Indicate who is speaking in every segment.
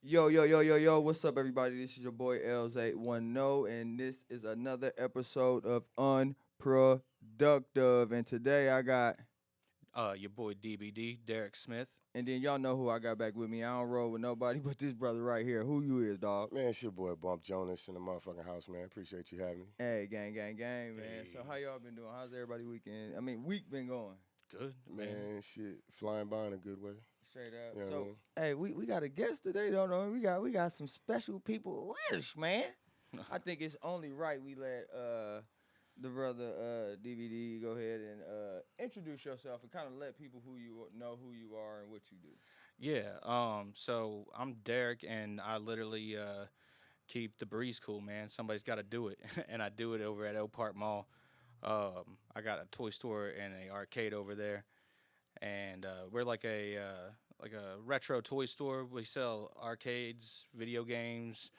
Speaker 1: Yo, what's up, everybody? This is your boy Els810, and this is another episode of Unproductive. And today I got,
Speaker 2: Your boy DBD, Derrick Smith.
Speaker 1: and then y'all know who I got back with me. I don't roll with nobody but this brother right here. Who you is, dog?
Speaker 3: Man, it's your boy Bump Jonas in the motherfucking house, man. Appreciate you having me.
Speaker 1: Hey, gang, man. So
Speaker 2: Hey.
Speaker 1: how y'all been doing? How's everybody weekend? I mean, week been going?
Speaker 2: Good, man.
Speaker 3: Man, shit, flying by in a good way.
Speaker 1: Straight up.
Speaker 3: You know what I
Speaker 1: So,
Speaker 3: mean?
Speaker 1: hey, we got a guest today, don't know. We got some special people with us, man. I think it's only right we let the brother DVD go ahead and introduce yourself and kind of let people know who you are and what you do.
Speaker 2: Yeah. So I'm Derrick, and I literally keep the breeze cool, man. Somebody's got to do it, and I do it over at Oak Park Mall. I got a toy store and a arcade over there, and we're like a retro toy store. We sell arcades, video games,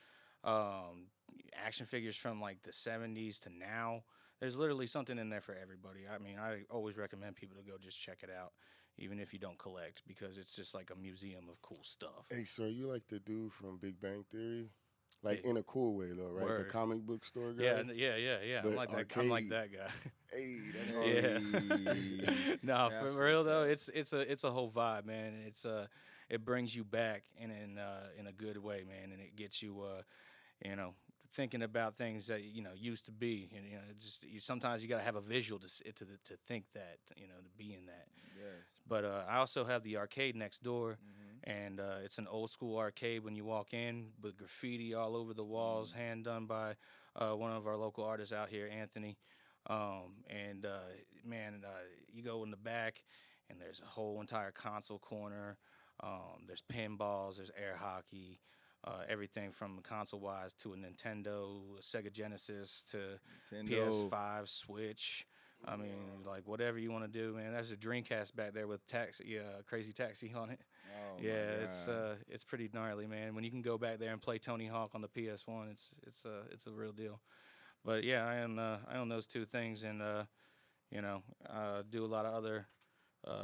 Speaker 2: um, action figures from like the '70s to now. There's literally something in there for everybody. I mean, I always recommend people to go just check it out, even if you don't collect, because it's just like a museum of cool stuff.
Speaker 3: Hey, sir, you like the dude from Big Bang Theory? Like
Speaker 2: Hey,
Speaker 3: in a cool way, though, right?
Speaker 2: word.
Speaker 3: The comic book store guy?
Speaker 2: Yeah, yeah. I'm
Speaker 3: But
Speaker 2: like that. I'm like
Speaker 3: arcade.
Speaker 2: that guy.
Speaker 3: Hey, that's
Speaker 2: Yeah.
Speaker 1: Hey.
Speaker 2: No,
Speaker 1: That's
Speaker 2: for
Speaker 1: what's
Speaker 2: real though,
Speaker 1: up.
Speaker 2: it's a whole vibe, man. It brings you back in a good way, man, and it gets you you know thinking about things that used to be, and sometimes you gotta have a visual to think that, to be in that.
Speaker 1: Yes.
Speaker 2: But I also have the arcade next door,
Speaker 1: Mm-hmm.
Speaker 2: and it's an old school arcade when you walk in with graffiti all over the walls, hand done by one of our local artists out here, Anthony. And man, you go in the back, and there's a whole entire console corner. There's pinballs, there's air hockey, everything from console wise to a Nintendo, a Sega Genesis to
Speaker 1: Nintendo.
Speaker 2: PS5, Switch. I mean, like whatever you want to do, man. There's a Dreamcast back there with Crazy Taxi on it.
Speaker 1: Oh my
Speaker 2: Yeah,
Speaker 1: God.
Speaker 2: it's pretty gnarly, man. When you can go back there and play Tony Hawk on the PS1, it's a real deal. But yeah, I own those two things, and do a lot of other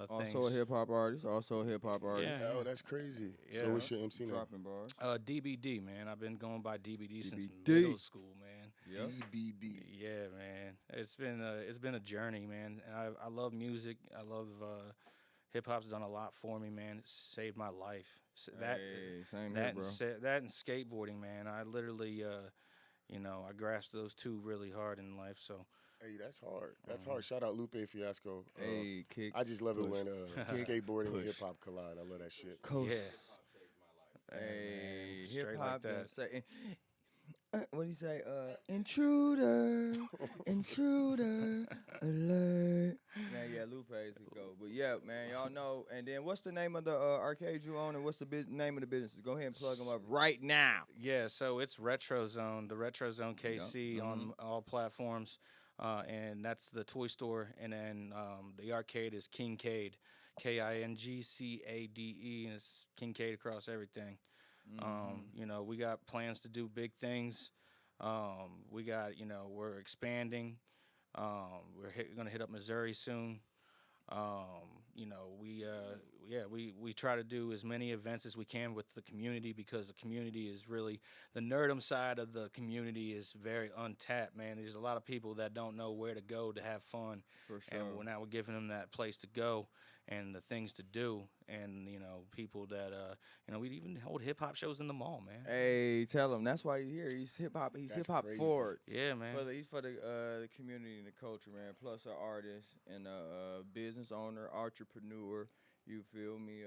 Speaker 1: Also a
Speaker 2: things.
Speaker 1: hip hop artist. Also a hip hop artist.
Speaker 2: Yeah,
Speaker 3: Oh, that's crazy.
Speaker 2: yeah.
Speaker 3: So what's your MC name?
Speaker 1: Dropping bars.
Speaker 2: DBD, man. I've been going by DBD since
Speaker 1: DBD.
Speaker 2: middle school, man.
Speaker 1: Yep.
Speaker 3: DBD.
Speaker 2: Yeah, man. It's been a journey, man. And I love music. I love hip hop's done a lot for me, man. It saved my life.
Speaker 1: Hey, same here, bro.
Speaker 2: That and skateboarding, man. I literally I grasped those two really hard in life. So
Speaker 3: Hey, that's hard. That's
Speaker 2: Mhm.
Speaker 3: hard. Shout out Lupe Fiasco.
Speaker 1: Hey, kick.
Speaker 3: I just love it
Speaker 1: push.
Speaker 3: when skateboarding and
Speaker 1: Push.
Speaker 3: hip hop collide. I love that shit.
Speaker 1: Coast.
Speaker 2: yeah,
Speaker 1: Hey,
Speaker 2: man,
Speaker 1: hip
Speaker 2: straight
Speaker 1: hop
Speaker 2: like
Speaker 1: and
Speaker 2: that.
Speaker 1: say, what do you say? Intruder, intruder alert. Man, yeah, Lupe's to go. But yeah, man, y'all know. And then what's the name of the arcade you own, and what's the name of the businesses? Go ahead and plug them up right now.
Speaker 2: Yeah, so it's Retro Zone, the Retro Zone KC on all platforms, and that's the toy store. And then the arcade is Kingcade, KINGCADE, and it's Kingcade across everything. We got plans to do big things. We're expanding. We're gonna hit up Missouri soon. We try to do as many events as we can with the community, because the community is really the nerdum side of the community is very untapped, man. There's a lot of people that don't know where to go to have fun,
Speaker 1: For sure.
Speaker 2: and we're giving them that place to go and the things to do, and people that we even hold hip hop shows in the mall, man.
Speaker 1: Hey, tell him that's why you're here. He's hip hop. He's
Speaker 3: That's
Speaker 1: hip hop
Speaker 3: crazy.
Speaker 1: forward.
Speaker 2: Yeah, man.
Speaker 1: He's for the community and the culture, man. Plus, an artist and a business owner, entrepreneur. You feel me?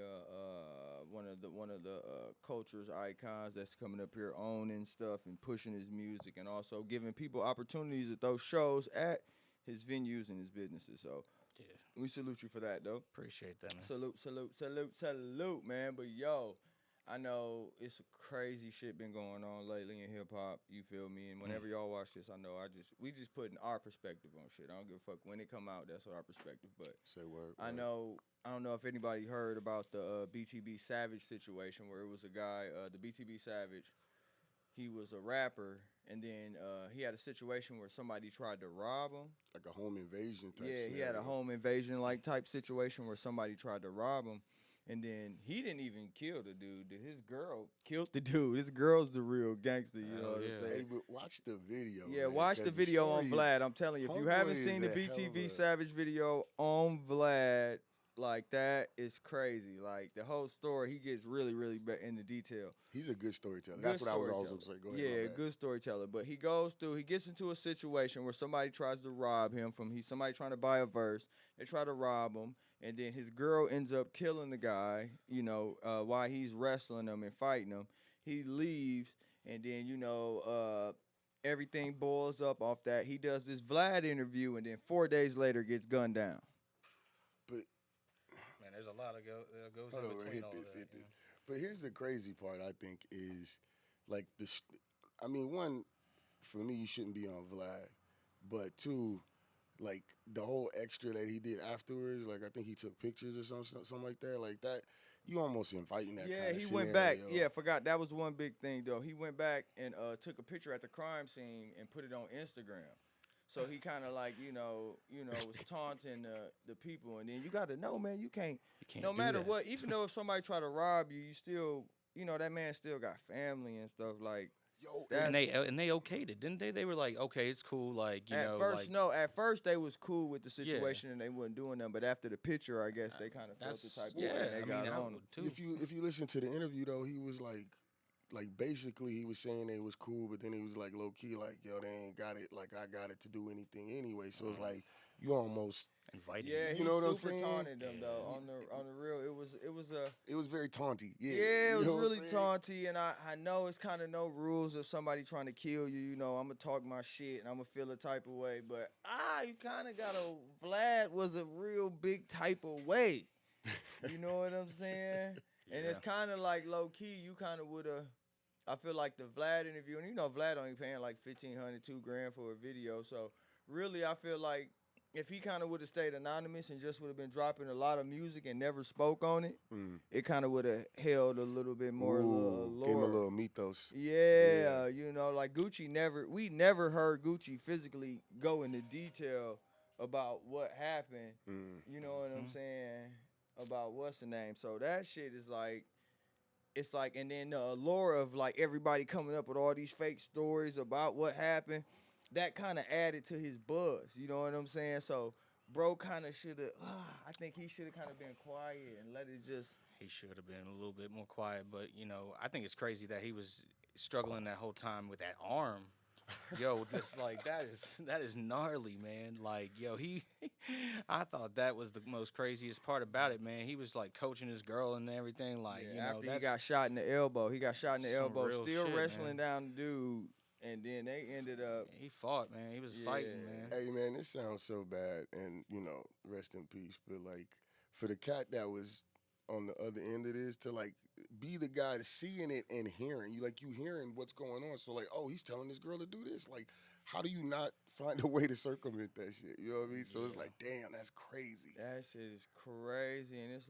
Speaker 1: One of the culture's icons that's coming up here owning stuff and pushing his music, and also giving people opportunities at those shows at his venues and his businesses. So
Speaker 2: Yeah,
Speaker 1: we salute you for that, though.
Speaker 2: appreciate that, man.
Speaker 1: Salute, man. But yo, I know it's a crazy shit been going on lately in hip hop. You feel me? And whenever y'all watch this, I know we just putting our perspective on shit. I don't give a fuck when it come out. That's our perspective. But
Speaker 3: Say word.
Speaker 1: I don't know if anybody heard about the BTB Savage situation, where it was a guy, the BTB Savage. He was a rapper, and then he had a situation where somebody tried to rob him.
Speaker 3: Like a home invasion type
Speaker 1: Yeah, he had a
Speaker 3: scenario.
Speaker 1: home invasion like type situation where somebody tried to rob him, And then he didn't even kill the dude. His girl killed the dude. His girl's the real gangster. You know
Speaker 2: Oh,
Speaker 1: what
Speaker 2: yeah.
Speaker 1: I'm
Speaker 3: Hey,
Speaker 1: saying?
Speaker 3: but watch the video.
Speaker 1: Yeah,
Speaker 3: man,
Speaker 1: watch the
Speaker 3: 'cause
Speaker 1: video on
Speaker 3: story is-
Speaker 1: Vlad. I'm telling you, if you
Speaker 3: Homeboy
Speaker 1: haven't
Speaker 3: is
Speaker 1: seen the
Speaker 3: a hell of
Speaker 1: BTV
Speaker 3: a-
Speaker 1: Savage video on Vlad, like that is crazy. Like the whole story, he gets really, really into detail.
Speaker 3: He's a good storyteller.
Speaker 1: Good
Speaker 3: That's what I was always
Speaker 1: storyteller.
Speaker 3: going to say. Go ahead.
Speaker 1: Yeah,
Speaker 3: my bad.
Speaker 1: good storyteller. But he gets into a situation where somebody tries to rob him somebody trying to buy a verse. They try to rob him, and then his girl ends up killing the guy. While he's wrestling him and fighting him, he leaves, and then everything boils up off that. He does this Vlad interview, and then 4 days later gets gunned down.
Speaker 3: But
Speaker 2: Man, there's a lot of goes
Speaker 3: hold
Speaker 2: in
Speaker 3: on,
Speaker 2: between
Speaker 3: hit
Speaker 2: all
Speaker 3: this,
Speaker 2: that.
Speaker 3: hit
Speaker 2: you
Speaker 3: this. But here's the crazy part. I think is like this. I mean, one, for me, you shouldn't be on Vlad, but two, like the whole extra that he did afterwards. Like I think he took pictures or something like that. Like that, you almost inviting that.
Speaker 1: Yeah,
Speaker 3: kind of
Speaker 1: he went back.
Speaker 3: scenario.
Speaker 1: Yeah, forgot that was one big thing though. He went back and took a picture at the crime scene and put it on Instagram. So he kind of like was taunting the people, and then you got to know, man, you can't no
Speaker 2: do
Speaker 1: matter
Speaker 2: that.
Speaker 1: what. Even though if somebody try to rob you, you still that man still got family and stuff like.
Speaker 3: Yo,
Speaker 2: And they okayed it, didn't they? They were like, okay, it's cool. Like
Speaker 1: At first they was cool with the situation and they wasn't doing nothing. But after the picture, I guess they kind of felt the
Speaker 2: that's
Speaker 1: type of
Speaker 2: yeah.
Speaker 1: way and they
Speaker 2: I
Speaker 1: got
Speaker 2: mean, I
Speaker 1: on him.
Speaker 2: would too.
Speaker 3: if you listen to the interview though, he was like basically he was saying it was cool, but then he was like low key like, yo, they ain't got it like I got it to do anything anyway. So it's like you almost
Speaker 2: Invited.
Speaker 1: Yeah,
Speaker 2: him.
Speaker 1: he
Speaker 3: know what I'm
Speaker 1: super
Speaker 3: saying?
Speaker 1: taunted them though. On the real, it was
Speaker 3: very taunty. Yeah,
Speaker 1: it
Speaker 3: you
Speaker 1: was
Speaker 3: know what I'm
Speaker 1: really
Speaker 3: saying?
Speaker 1: taunty, and I know it's kind of no rules if somebody trying to kill you. You know, I'm gonna talk my shit and I'm gonna feel a type of way, but you kind of gotta. Vlad was a real big type of way. You know what I'm saying? And it's kind of like low key. You kind of woulda. I feel like the Vlad interview, and Vlad only paying like $1,500, $2,000 for a video. So really, I feel like if he kind of would have stayed anonymous and just would have been dropping a lot of music and never spoke on it, it kind of would have held a little bit more lore.
Speaker 3: Gave him a little mythos.
Speaker 1: Yeah, like we never heard Gucci physically go into detail about what happened. You know what I'm saying? About what's the name. So that shit is like, it's like, and then the allure of like everybody coming up with all these fake stories about what happened, that kind of added to his buzz. You know what I'm saying? So bro kind of should have, I think he should have kind of been quiet and let it just.
Speaker 2: He should have been a little bit more quiet, but I think it's crazy that he was struggling that whole time with that arm. Yo, just like that is gnarly, man. Like, yo, I thought that was the most craziest part about it, man. He was like coaching his girl and everything, like
Speaker 1: After he got shot in the elbow,
Speaker 2: some real
Speaker 1: still
Speaker 2: shit,
Speaker 1: wrestling
Speaker 2: man.
Speaker 1: down the dude, and then they ended up.
Speaker 2: He fought, man. He was fighting, man.
Speaker 3: Hey man, it sounds so bad, and rest in peace. But like for the cat that was on the other end of this to like be the guy seeing it and hearing you hearing what's going on. So like, oh, he's telling this girl to do this. Like, how do you not find a way to circumvent that shit? You know what I mean? So it's like, damn, that's crazy.
Speaker 1: That shit is crazy, and it's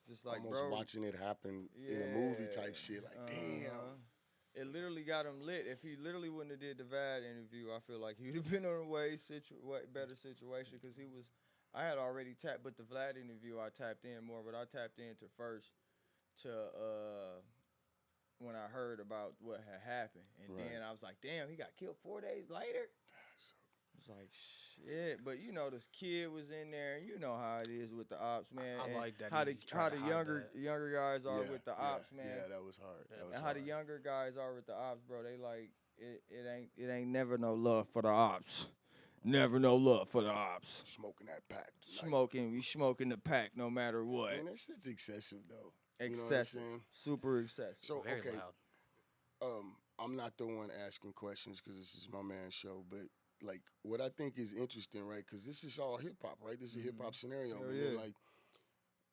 Speaker 1: just like
Speaker 3: Almost
Speaker 1: bro,
Speaker 3: watching it happen in a movie type shit. Like, damn.
Speaker 1: It literally got him lit. If he literally wouldn't have did the VAD interview, I feel like he would have been in a way better situation because I had already tapped, but the Vlad interview I tapped in more, but I tapped into first to when I heard about what had happened, and then I was like, damn, he got killed 4 days later. It's like shit, but this kid was in there. You know how it is with the ops, man.
Speaker 2: I like that.
Speaker 1: How
Speaker 2: he
Speaker 1: the
Speaker 2: tried to hide
Speaker 1: younger guys are
Speaker 3: Yeah,
Speaker 1: with the ops, man.
Speaker 3: Yeah, that was hard. That was
Speaker 1: And how
Speaker 3: hard.
Speaker 1: the younger guys are with the ops, bro. They like it ain't never no love for the ops. Never no love for the ops.
Speaker 3: Smoking that pack tonight.
Speaker 1: We smoking the pack no matter what.
Speaker 3: Man, that shit's excessive though.
Speaker 1: Excessive.
Speaker 3: You know what I'm saying?
Speaker 1: Super excessive.
Speaker 3: So
Speaker 2: Very
Speaker 3: okay,
Speaker 2: loud.
Speaker 3: I'm not the one asking questions because this is my man's show, but like what I think is interesting, right? Because this is all hip hop, right? This is a hip hop scenario,
Speaker 1: Hell
Speaker 3: and
Speaker 1: yeah.
Speaker 3: then like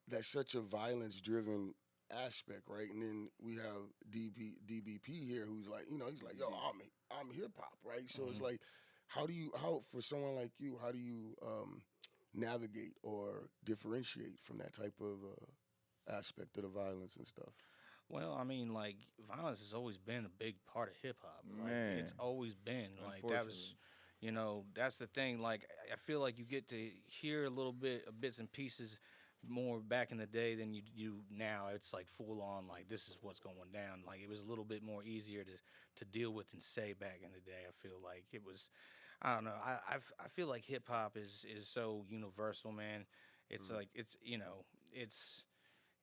Speaker 3: that's such a violence-driven aspect, right? And then we have DBP here, who's like, he's like, yo, I'm hip hop, right? So it's like, how for someone like you, how do you navigate or differentiate from that type of aspect of the violence and stuff?
Speaker 2: Well, I mean, like, violence has always been a big part of hip hop. Like,
Speaker 1: Man.
Speaker 2: it's always been. Like, that was, that's the thing. Like, I feel like you get to hear a little bit of bits and pieces more back in the day than you do now. It's like full on, like this is what's going down. Like it was a little bit more easier to deal with and say back in the day. I feel like it was, I don't know. I feel like hip hop is so universal, man. It's like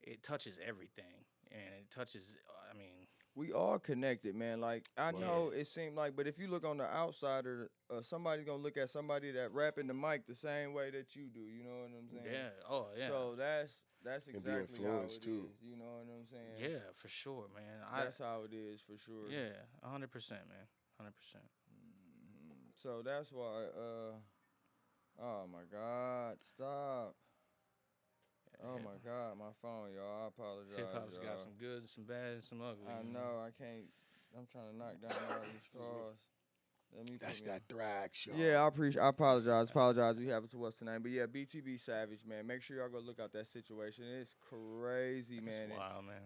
Speaker 2: it touches everything, and it touches. I mean,
Speaker 1: We all connected, man. Like I
Speaker 3: Right.
Speaker 1: know it seemed like, but if you look on the outsider, somebody's gonna look at somebody that rapping the mic the same way that you do. You know what I'm saying?
Speaker 2: yeah. Oh yeah.
Speaker 1: So that's
Speaker 3: And be
Speaker 1: exactly how it
Speaker 3: influenced, too.
Speaker 1: is. You know what I'm saying?
Speaker 2: Yeah, for sure, man.
Speaker 1: That's how it is for sure.
Speaker 2: Yeah, 100%, man. 100%.
Speaker 1: So that's why. Oh my God! Stop. Oh my God! My phone, y'all. I apologize.
Speaker 2: Hip hop's
Speaker 1: y'all.
Speaker 2: got some good, some bad, and some ugly.
Speaker 1: I know. I can't. I'm trying to knock down all these cars. Let me.
Speaker 3: That's
Speaker 1: put me-
Speaker 3: that thrax, y'all.
Speaker 1: Yeah, I appreciate. I apologize. We have it to what's the name, but yeah, BTB Savage, man. Make sure y'all go look out that situation. It's crazy, man.
Speaker 2: It's wild, man.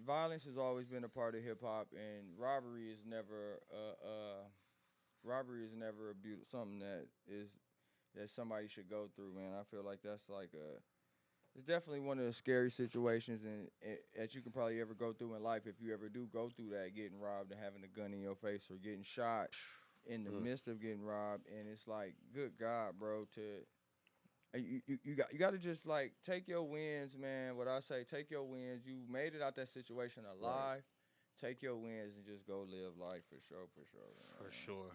Speaker 1: Violence has always been a part of hip hop, and robbery is never something that somebody should go through, man. I feel like that's like it's definitely one of the scary situations that you can probably ever go through in life if you ever do go through that, getting robbed and having a gun in your face or getting shot in the midst of getting robbed. And it's like, good God, bro, you got to just like take your wins, man. What I say, take your wins. You made it out that situation alive. Take your wins and just go live life for sure, man.
Speaker 2: For sure.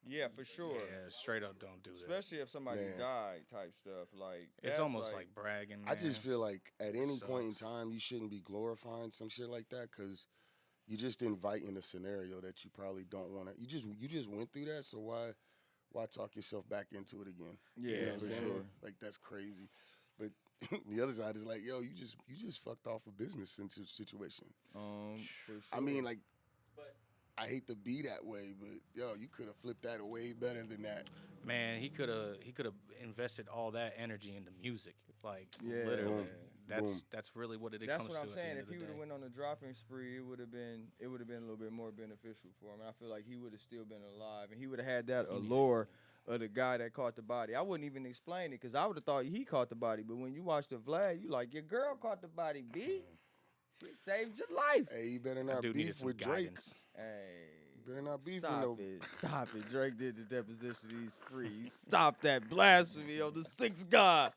Speaker 1: Yeah, for sure.
Speaker 2: Yeah, straight up don't do that.
Speaker 1: Especially if somebody
Speaker 3: Man.
Speaker 1: died type stuff. Like
Speaker 2: It's
Speaker 1: that's
Speaker 2: almost like bragging, man.
Speaker 3: I just feel like at any point in
Speaker 2: Sucks.
Speaker 3: time, you shouldn't be glorifying some shit like that because you just inviting a scenario that you probably don't want to. You just went through that, so why talk yourself back into it again?
Speaker 1: Yeah,
Speaker 3: You know what I'm
Speaker 1: for
Speaker 3: saying?
Speaker 1: sure.
Speaker 3: Like that's crazy. But the other side is like, yo, you just fucked off a business situation.
Speaker 1: For sure.
Speaker 3: I mean, like, I hate to be that way, but yo, you could have flipped that way better than that.
Speaker 2: Man, he could have invested all that energy into music. Like
Speaker 1: Yeah.
Speaker 2: literally.
Speaker 3: Boom.
Speaker 2: That's really what it
Speaker 1: That's
Speaker 2: comes
Speaker 1: what
Speaker 2: to
Speaker 1: I'm
Speaker 2: at
Speaker 1: saying.
Speaker 2: the end
Speaker 1: If
Speaker 2: of the
Speaker 1: he would have
Speaker 2: day.
Speaker 1: went on a dropping spree, it would have been a little bit more beneficial for him. And I feel like he would have still been alive, and he would have had that allure of the guy that caught the body. I wouldn't even explain it because I would have thought he caught the body. But when you watch the Vlad, you like, your girl caught the body, B. She saved your life.
Speaker 3: Hey, you better
Speaker 2: That
Speaker 3: not
Speaker 2: dude needed
Speaker 3: beef
Speaker 2: some
Speaker 3: with Drake.
Speaker 2: guidance.
Speaker 1: Hey.
Speaker 3: You better not beef with
Speaker 1: Stop
Speaker 3: no.
Speaker 1: it. Stop it. Drake did the deposition. He's free. Stop that blasphemy on the sixth God.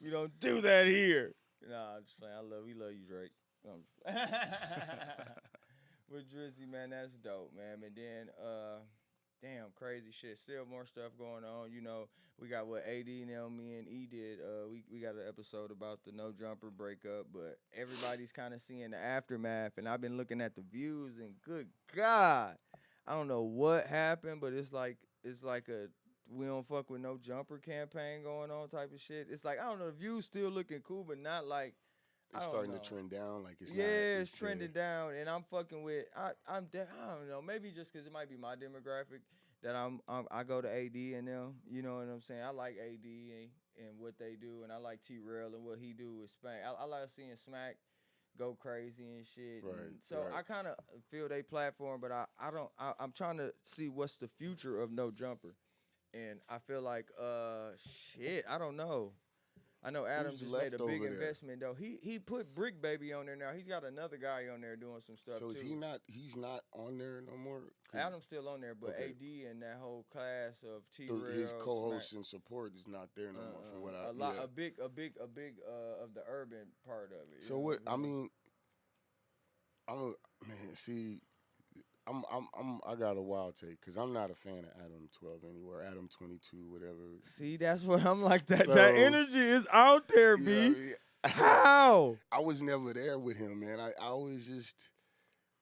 Speaker 1: We don't do that here. Nah, I'm just saying. We love you, Drake. With Drizzy, man, that's dope, man. And then, damn, crazy shit. Still more stuff going on. You know, we got what AD and them, me and E did. We got an episode about the No Jumper breakup, but everybody's kind of seeing the aftermath. And I've been looking at the views, and good God, I don't know what happened, but it's like a we don't fuck with no jumper campaign going on type of shit. It's like, I don't know, the views still looking cool, but not like,
Speaker 3: It's
Speaker 1: I don't
Speaker 3: starting
Speaker 1: know.
Speaker 3: to trend down. Like it's
Speaker 1: Yeah,
Speaker 3: not.
Speaker 1: it's trending down, and I'm fucking with. I don't know. Maybe just because it might be my demographic that I go to AD and them. You know what I'm saying? I like AD and what they do, and I like T-Rail and what he do with Smack. I like seeing Smack go crazy and shit.
Speaker 3: Right,
Speaker 1: And so
Speaker 3: right.
Speaker 1: I kind of feel they platform, but I'm trying to see what's the future of No Jumper, and I feel like shit. I don't know. I know Adams just made a
Speaker 3: left
Speaker 1: big
Speaker 3: over there?
Speaker 1: investment though. He put Brick Baby on there now. He's got another guy on there doing some stuff
Speaker 3: So
Speaker 1: too.
Speaker 3: is he not? He's not on there no more. 'Cause
Speaker 1: Adam's still on there, but
Speaker 3: Okay.
Speaker 1: AD and that whole class of T.
Speaker 3: his co-host and support is not there no more. From what I yeah.
Speaker 1: a big of the urban part of it. you
Speaker 3: So
Speaker 1: know
Speaker 3: what?
Speaker 1: I'm
Speaker 3: I
Speaker 1: saying?
Speaker 3: mean, man. See, I got a wild take because I'm not a fan of Adam 12 anywhere. Adam 22, whatever.
Speaker 1: See, that's what I'm like. That
Speaker 3: So-
Speaker 1: energy is out there,
Speaker 3: You
Speaker 1: B.
Speaker 3: know what I mean?
Speaker 1: How?
Speaker 3: I was never there with him, man. I always just.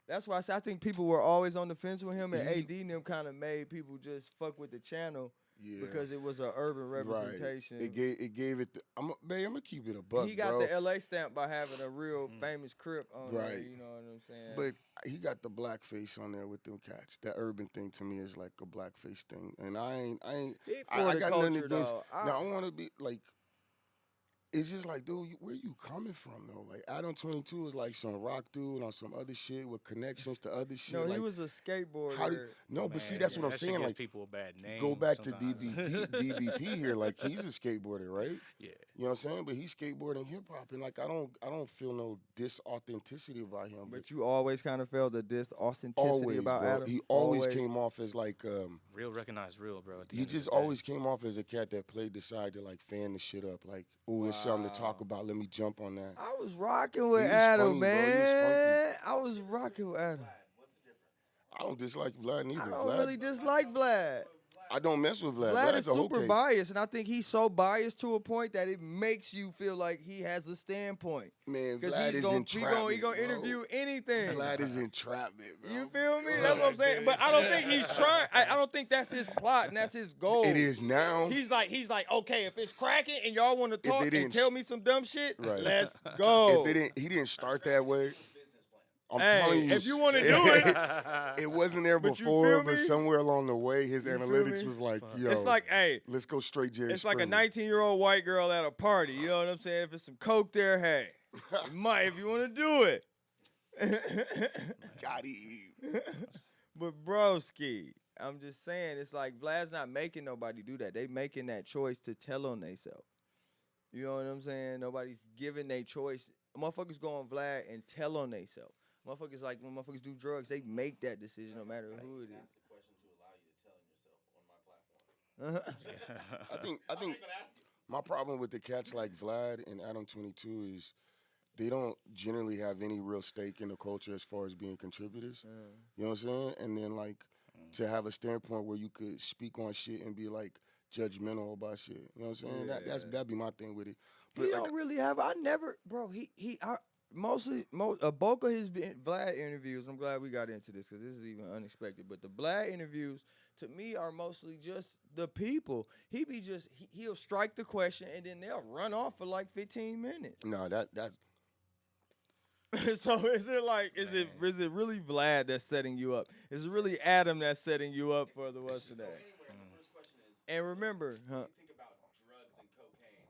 Speaker 1: That's why I think people were always on the fence with him, and
Speaker 3: He-
Speaker 1: AD and them kind of made people just fuck with the channel
Speaker 3: Yeah.
Speaker 1: because it was an urban representation.
Speaker 3: Right. It gave it. I'm gonna keep it a buck,
Speaker 1: He got
Speaker 3: bro.
Speaker 1: the LA stamp by having a real famous Crip on there,
Speaker 3: Right.
Speaker 1: you know what I'm saying?
Speaker 3: But he got the blackface on there with them cats. That urban thing to me is like a blackface thing, and I ain't.
Speaker 1: He
Speaker 3: I
Speaker 1: for the
Speaker 3: got nothing
Speaker 1: culture,
Speaker 3: against.
Speaker 1: though.
Speaker 3: Now I want to be like. it's just like, dude, where you coming from though? Like Adam 22 is like some rock dude on some other shit with connections to other shit.
Speaker 1: No,
Speaker 3: like,
Speaker 1: he was a skateboarder.
Speaker 3: how do no? But see,
Speaker 2: Man,
Speaker 3: that's what I'm
Speaker 2: that shit
Speaker 3: saying.
Speaker 2: gives
Speaker 3: Like,
Speaker 2: people a bad name.
Speaker 3: go back
Speaker 2: sometimes.
Speaker 3: to DBP here. Like, he's a skateboarder, right?
Speaker 2: Yeah.
Speaker 3: You know what I'm saying? But he's skateboarding hip hop, and like, I don't feel no disauthenticity about him.
Speaker 1: But you always kind of felt the authenticity
Speaker 3: always,
Speaker 1: about
Speaker 3: bro.
Speaker 1: Adam.
Speaker 3: He always came off as like
Speaker 2: Real recognized real, bro.
Speaker 3: he just always came off as a cat that played the side to like fan the shit up. Like, oh, it's something to talk about. Let me jump on that.
Speaker 1: I was rocking with
Speaker 3: He was
Speaker 1: Adam,
Speaker 3: funny, bro. He was
Speaker 1: man. I was rocking with Adam.
Speaker 3: I don't dislike Vlad neither.
Speaker 1: I don't
Speaker 3: Vlad,
Speaker 1: really dislike Vlad.
Speaker 3: I don't mess with Vlad.
Speaker 1: Vlad
Speaker 3: Vlad's
Speaker 1: is
Speaker 3: a
Speaker 1: super
Speaker 3: okay.
Speaker 1: biased, and I think he's so biased to a point that it makes you feel like he has a standpoint.
Speaker 3: Man,
Speaker 1: Because
Speaker 3: Vlad
Speaker 1: he's
Speaker 3: is
Speaker 1: gonna
Speaker 3: entrapment,
Speaker 1: he gonna
Speaker 3: bro.
Speaker 1: interview anything.
Speaker 3: Vlad is entrapment, bro.
Speaker 1: You feel me? That's what I'm saying. But I don't think he's trying. I don't think that's his plot and that's his goal.
Speaker 3: It is now.
Speaker 1: He's like, okay, if it's cracking and y'all want to talk and
Speaker 3: didn't
Speaker 1: tell me some dumb shit,
Speaker 3: Right.
Speaker 1: let's go.
Speaker 3: If he didn't start that way. I'm
Speaker 1: Hey,
Speaker 3: telling you,
Speaker 1: if you want to do it,
Speaker 3: it wasn't there
Speaker 1: But you
Speaker 3: before,
Speaker 1: feel
Speaker 3: but
Speaker 1: me?
Speaker 3: somewhere along the way, his
Speaker 1: You feel
Speaker 3: analytics
Speaker 1: me?
Speaker 3: was like, yo,
Speaker 1: it's like, hey,
Speaker 3: let's go straight Jerry
Speaker 1: it's like a
Speaker 3: Springer.
Speaker 1: 19-year-old white girl at a party. You know what I'm saying? If it's some coke there, hey, you might if you want to do it.
Speaker 3: Got it.
Speaker 1: But broski, I'm just saying, it's like Vlad's not making nobody do that. They making that choice to tell on themselves. You know what I'm saying? Nobody's giving their choice. Motherfuckers go on Vlad and tell on themselves. Motherfuckers like when motherfuckers do drugs, they make that decision no matter who it is.
Speaker 3: I think my problem with the cats like Vlad and Adam 22 is they don't generally have any real stake in the culture as far as being contributors. You know what I'm saying? And then like to have a standpoint where you could speak on shit and be like judgmental about shit. You know what I'm saying?
Speaker 1: Yeah.
Speaker 3: That'd be my thing with it.
Speaker 1: He
Speaker 3: But like,
Speaker 1: don't really have. I never, bro. A bulk of his Vlad interviews. I'm glad we got into this because this is even unexpected. But the Vlad interviews to me are mostly just the people. He'll strike the question and then they'll run off for like 15 minutes.
Speaker 3: no, that's
Speaker 1: So is it really Vlad that's setting you up? Is it really Adam that's setting you up for the rest of that? And remember, huh?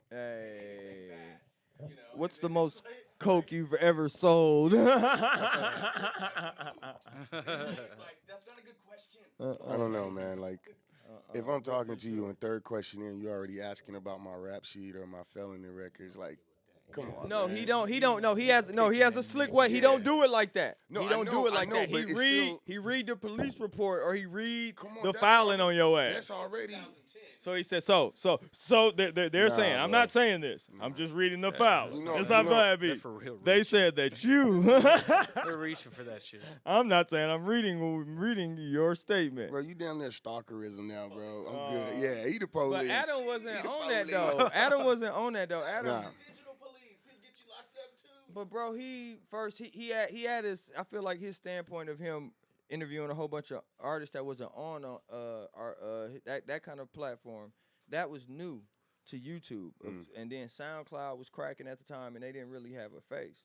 Speaker 1: Hey, what's the most coke you've ever sold?
Speaker 4: Like, that's not a good question.
Speaker 3: I don't know, man. Like, if I'm talking to you in third question and you already asking about my rap sheet or my felony records, like, come on.
Speaker 1: No,
Speaker 3: man.
Speaker 1: He don't. No, he has a slick way. He don't do it like that.
Speaker 3: No,
Speaker 1: he
Speaker 3: I
Speaker 1: don't
Speaker 3: know,
Speaker 1: do it
Speaker 3: I
Speaker 1: like
Speaker 3: know,
Speaker 1: that.
Speaker 3: but it's still-
Speaker 1: He read the police report or he read
Speaker 3: Come on,
Speaker 1: the
Speaker 3: that's
Speaker 1: filing
Speaker 3: already-
Speaker 1: on your ass.
Speaker 3: That's already.
Speaker 1: So he said, so they're saying, I'm
Speaker 3: bro.
Speaker 1: not saying this. I'm just reading the files.
Speaker 3: You know-
Speaker 1: It's
Speaker 3: you
Speaker 1: not
Speaker 3: know-
Speaker 1: bad,
Speaker 2: They're
Speaker 1: B.
Speaker 2: for real
Speaker 1: They
Speaker 2: reaching.
Speaker 1: said that you.
Speaker 2: They're reaching for that shit.
Speaker 1: I'm not saying. I'm reading your statement.
Speaker 3: Bro, you damn near stalkerism now, bro. I'm good. Yeah, he the police.
Speaker 1: But Adam wasn't
Speaker 3: He the
Speaker 1: on that
Speaker 3: police.
Speaker 1: though. Adam wasn't on that though. Adam.
Speaker 3: Nah.
Speaker 4: Digital police, he'll get you locked up too.
Speaker 1: But bro, he had his. I feel like his standpoint of him interviewing a whole bunch of artists that wasn't on that kind of platform. That was new to YouTube, and then SoundCloud was cracking at the time, and they didn't really have a face.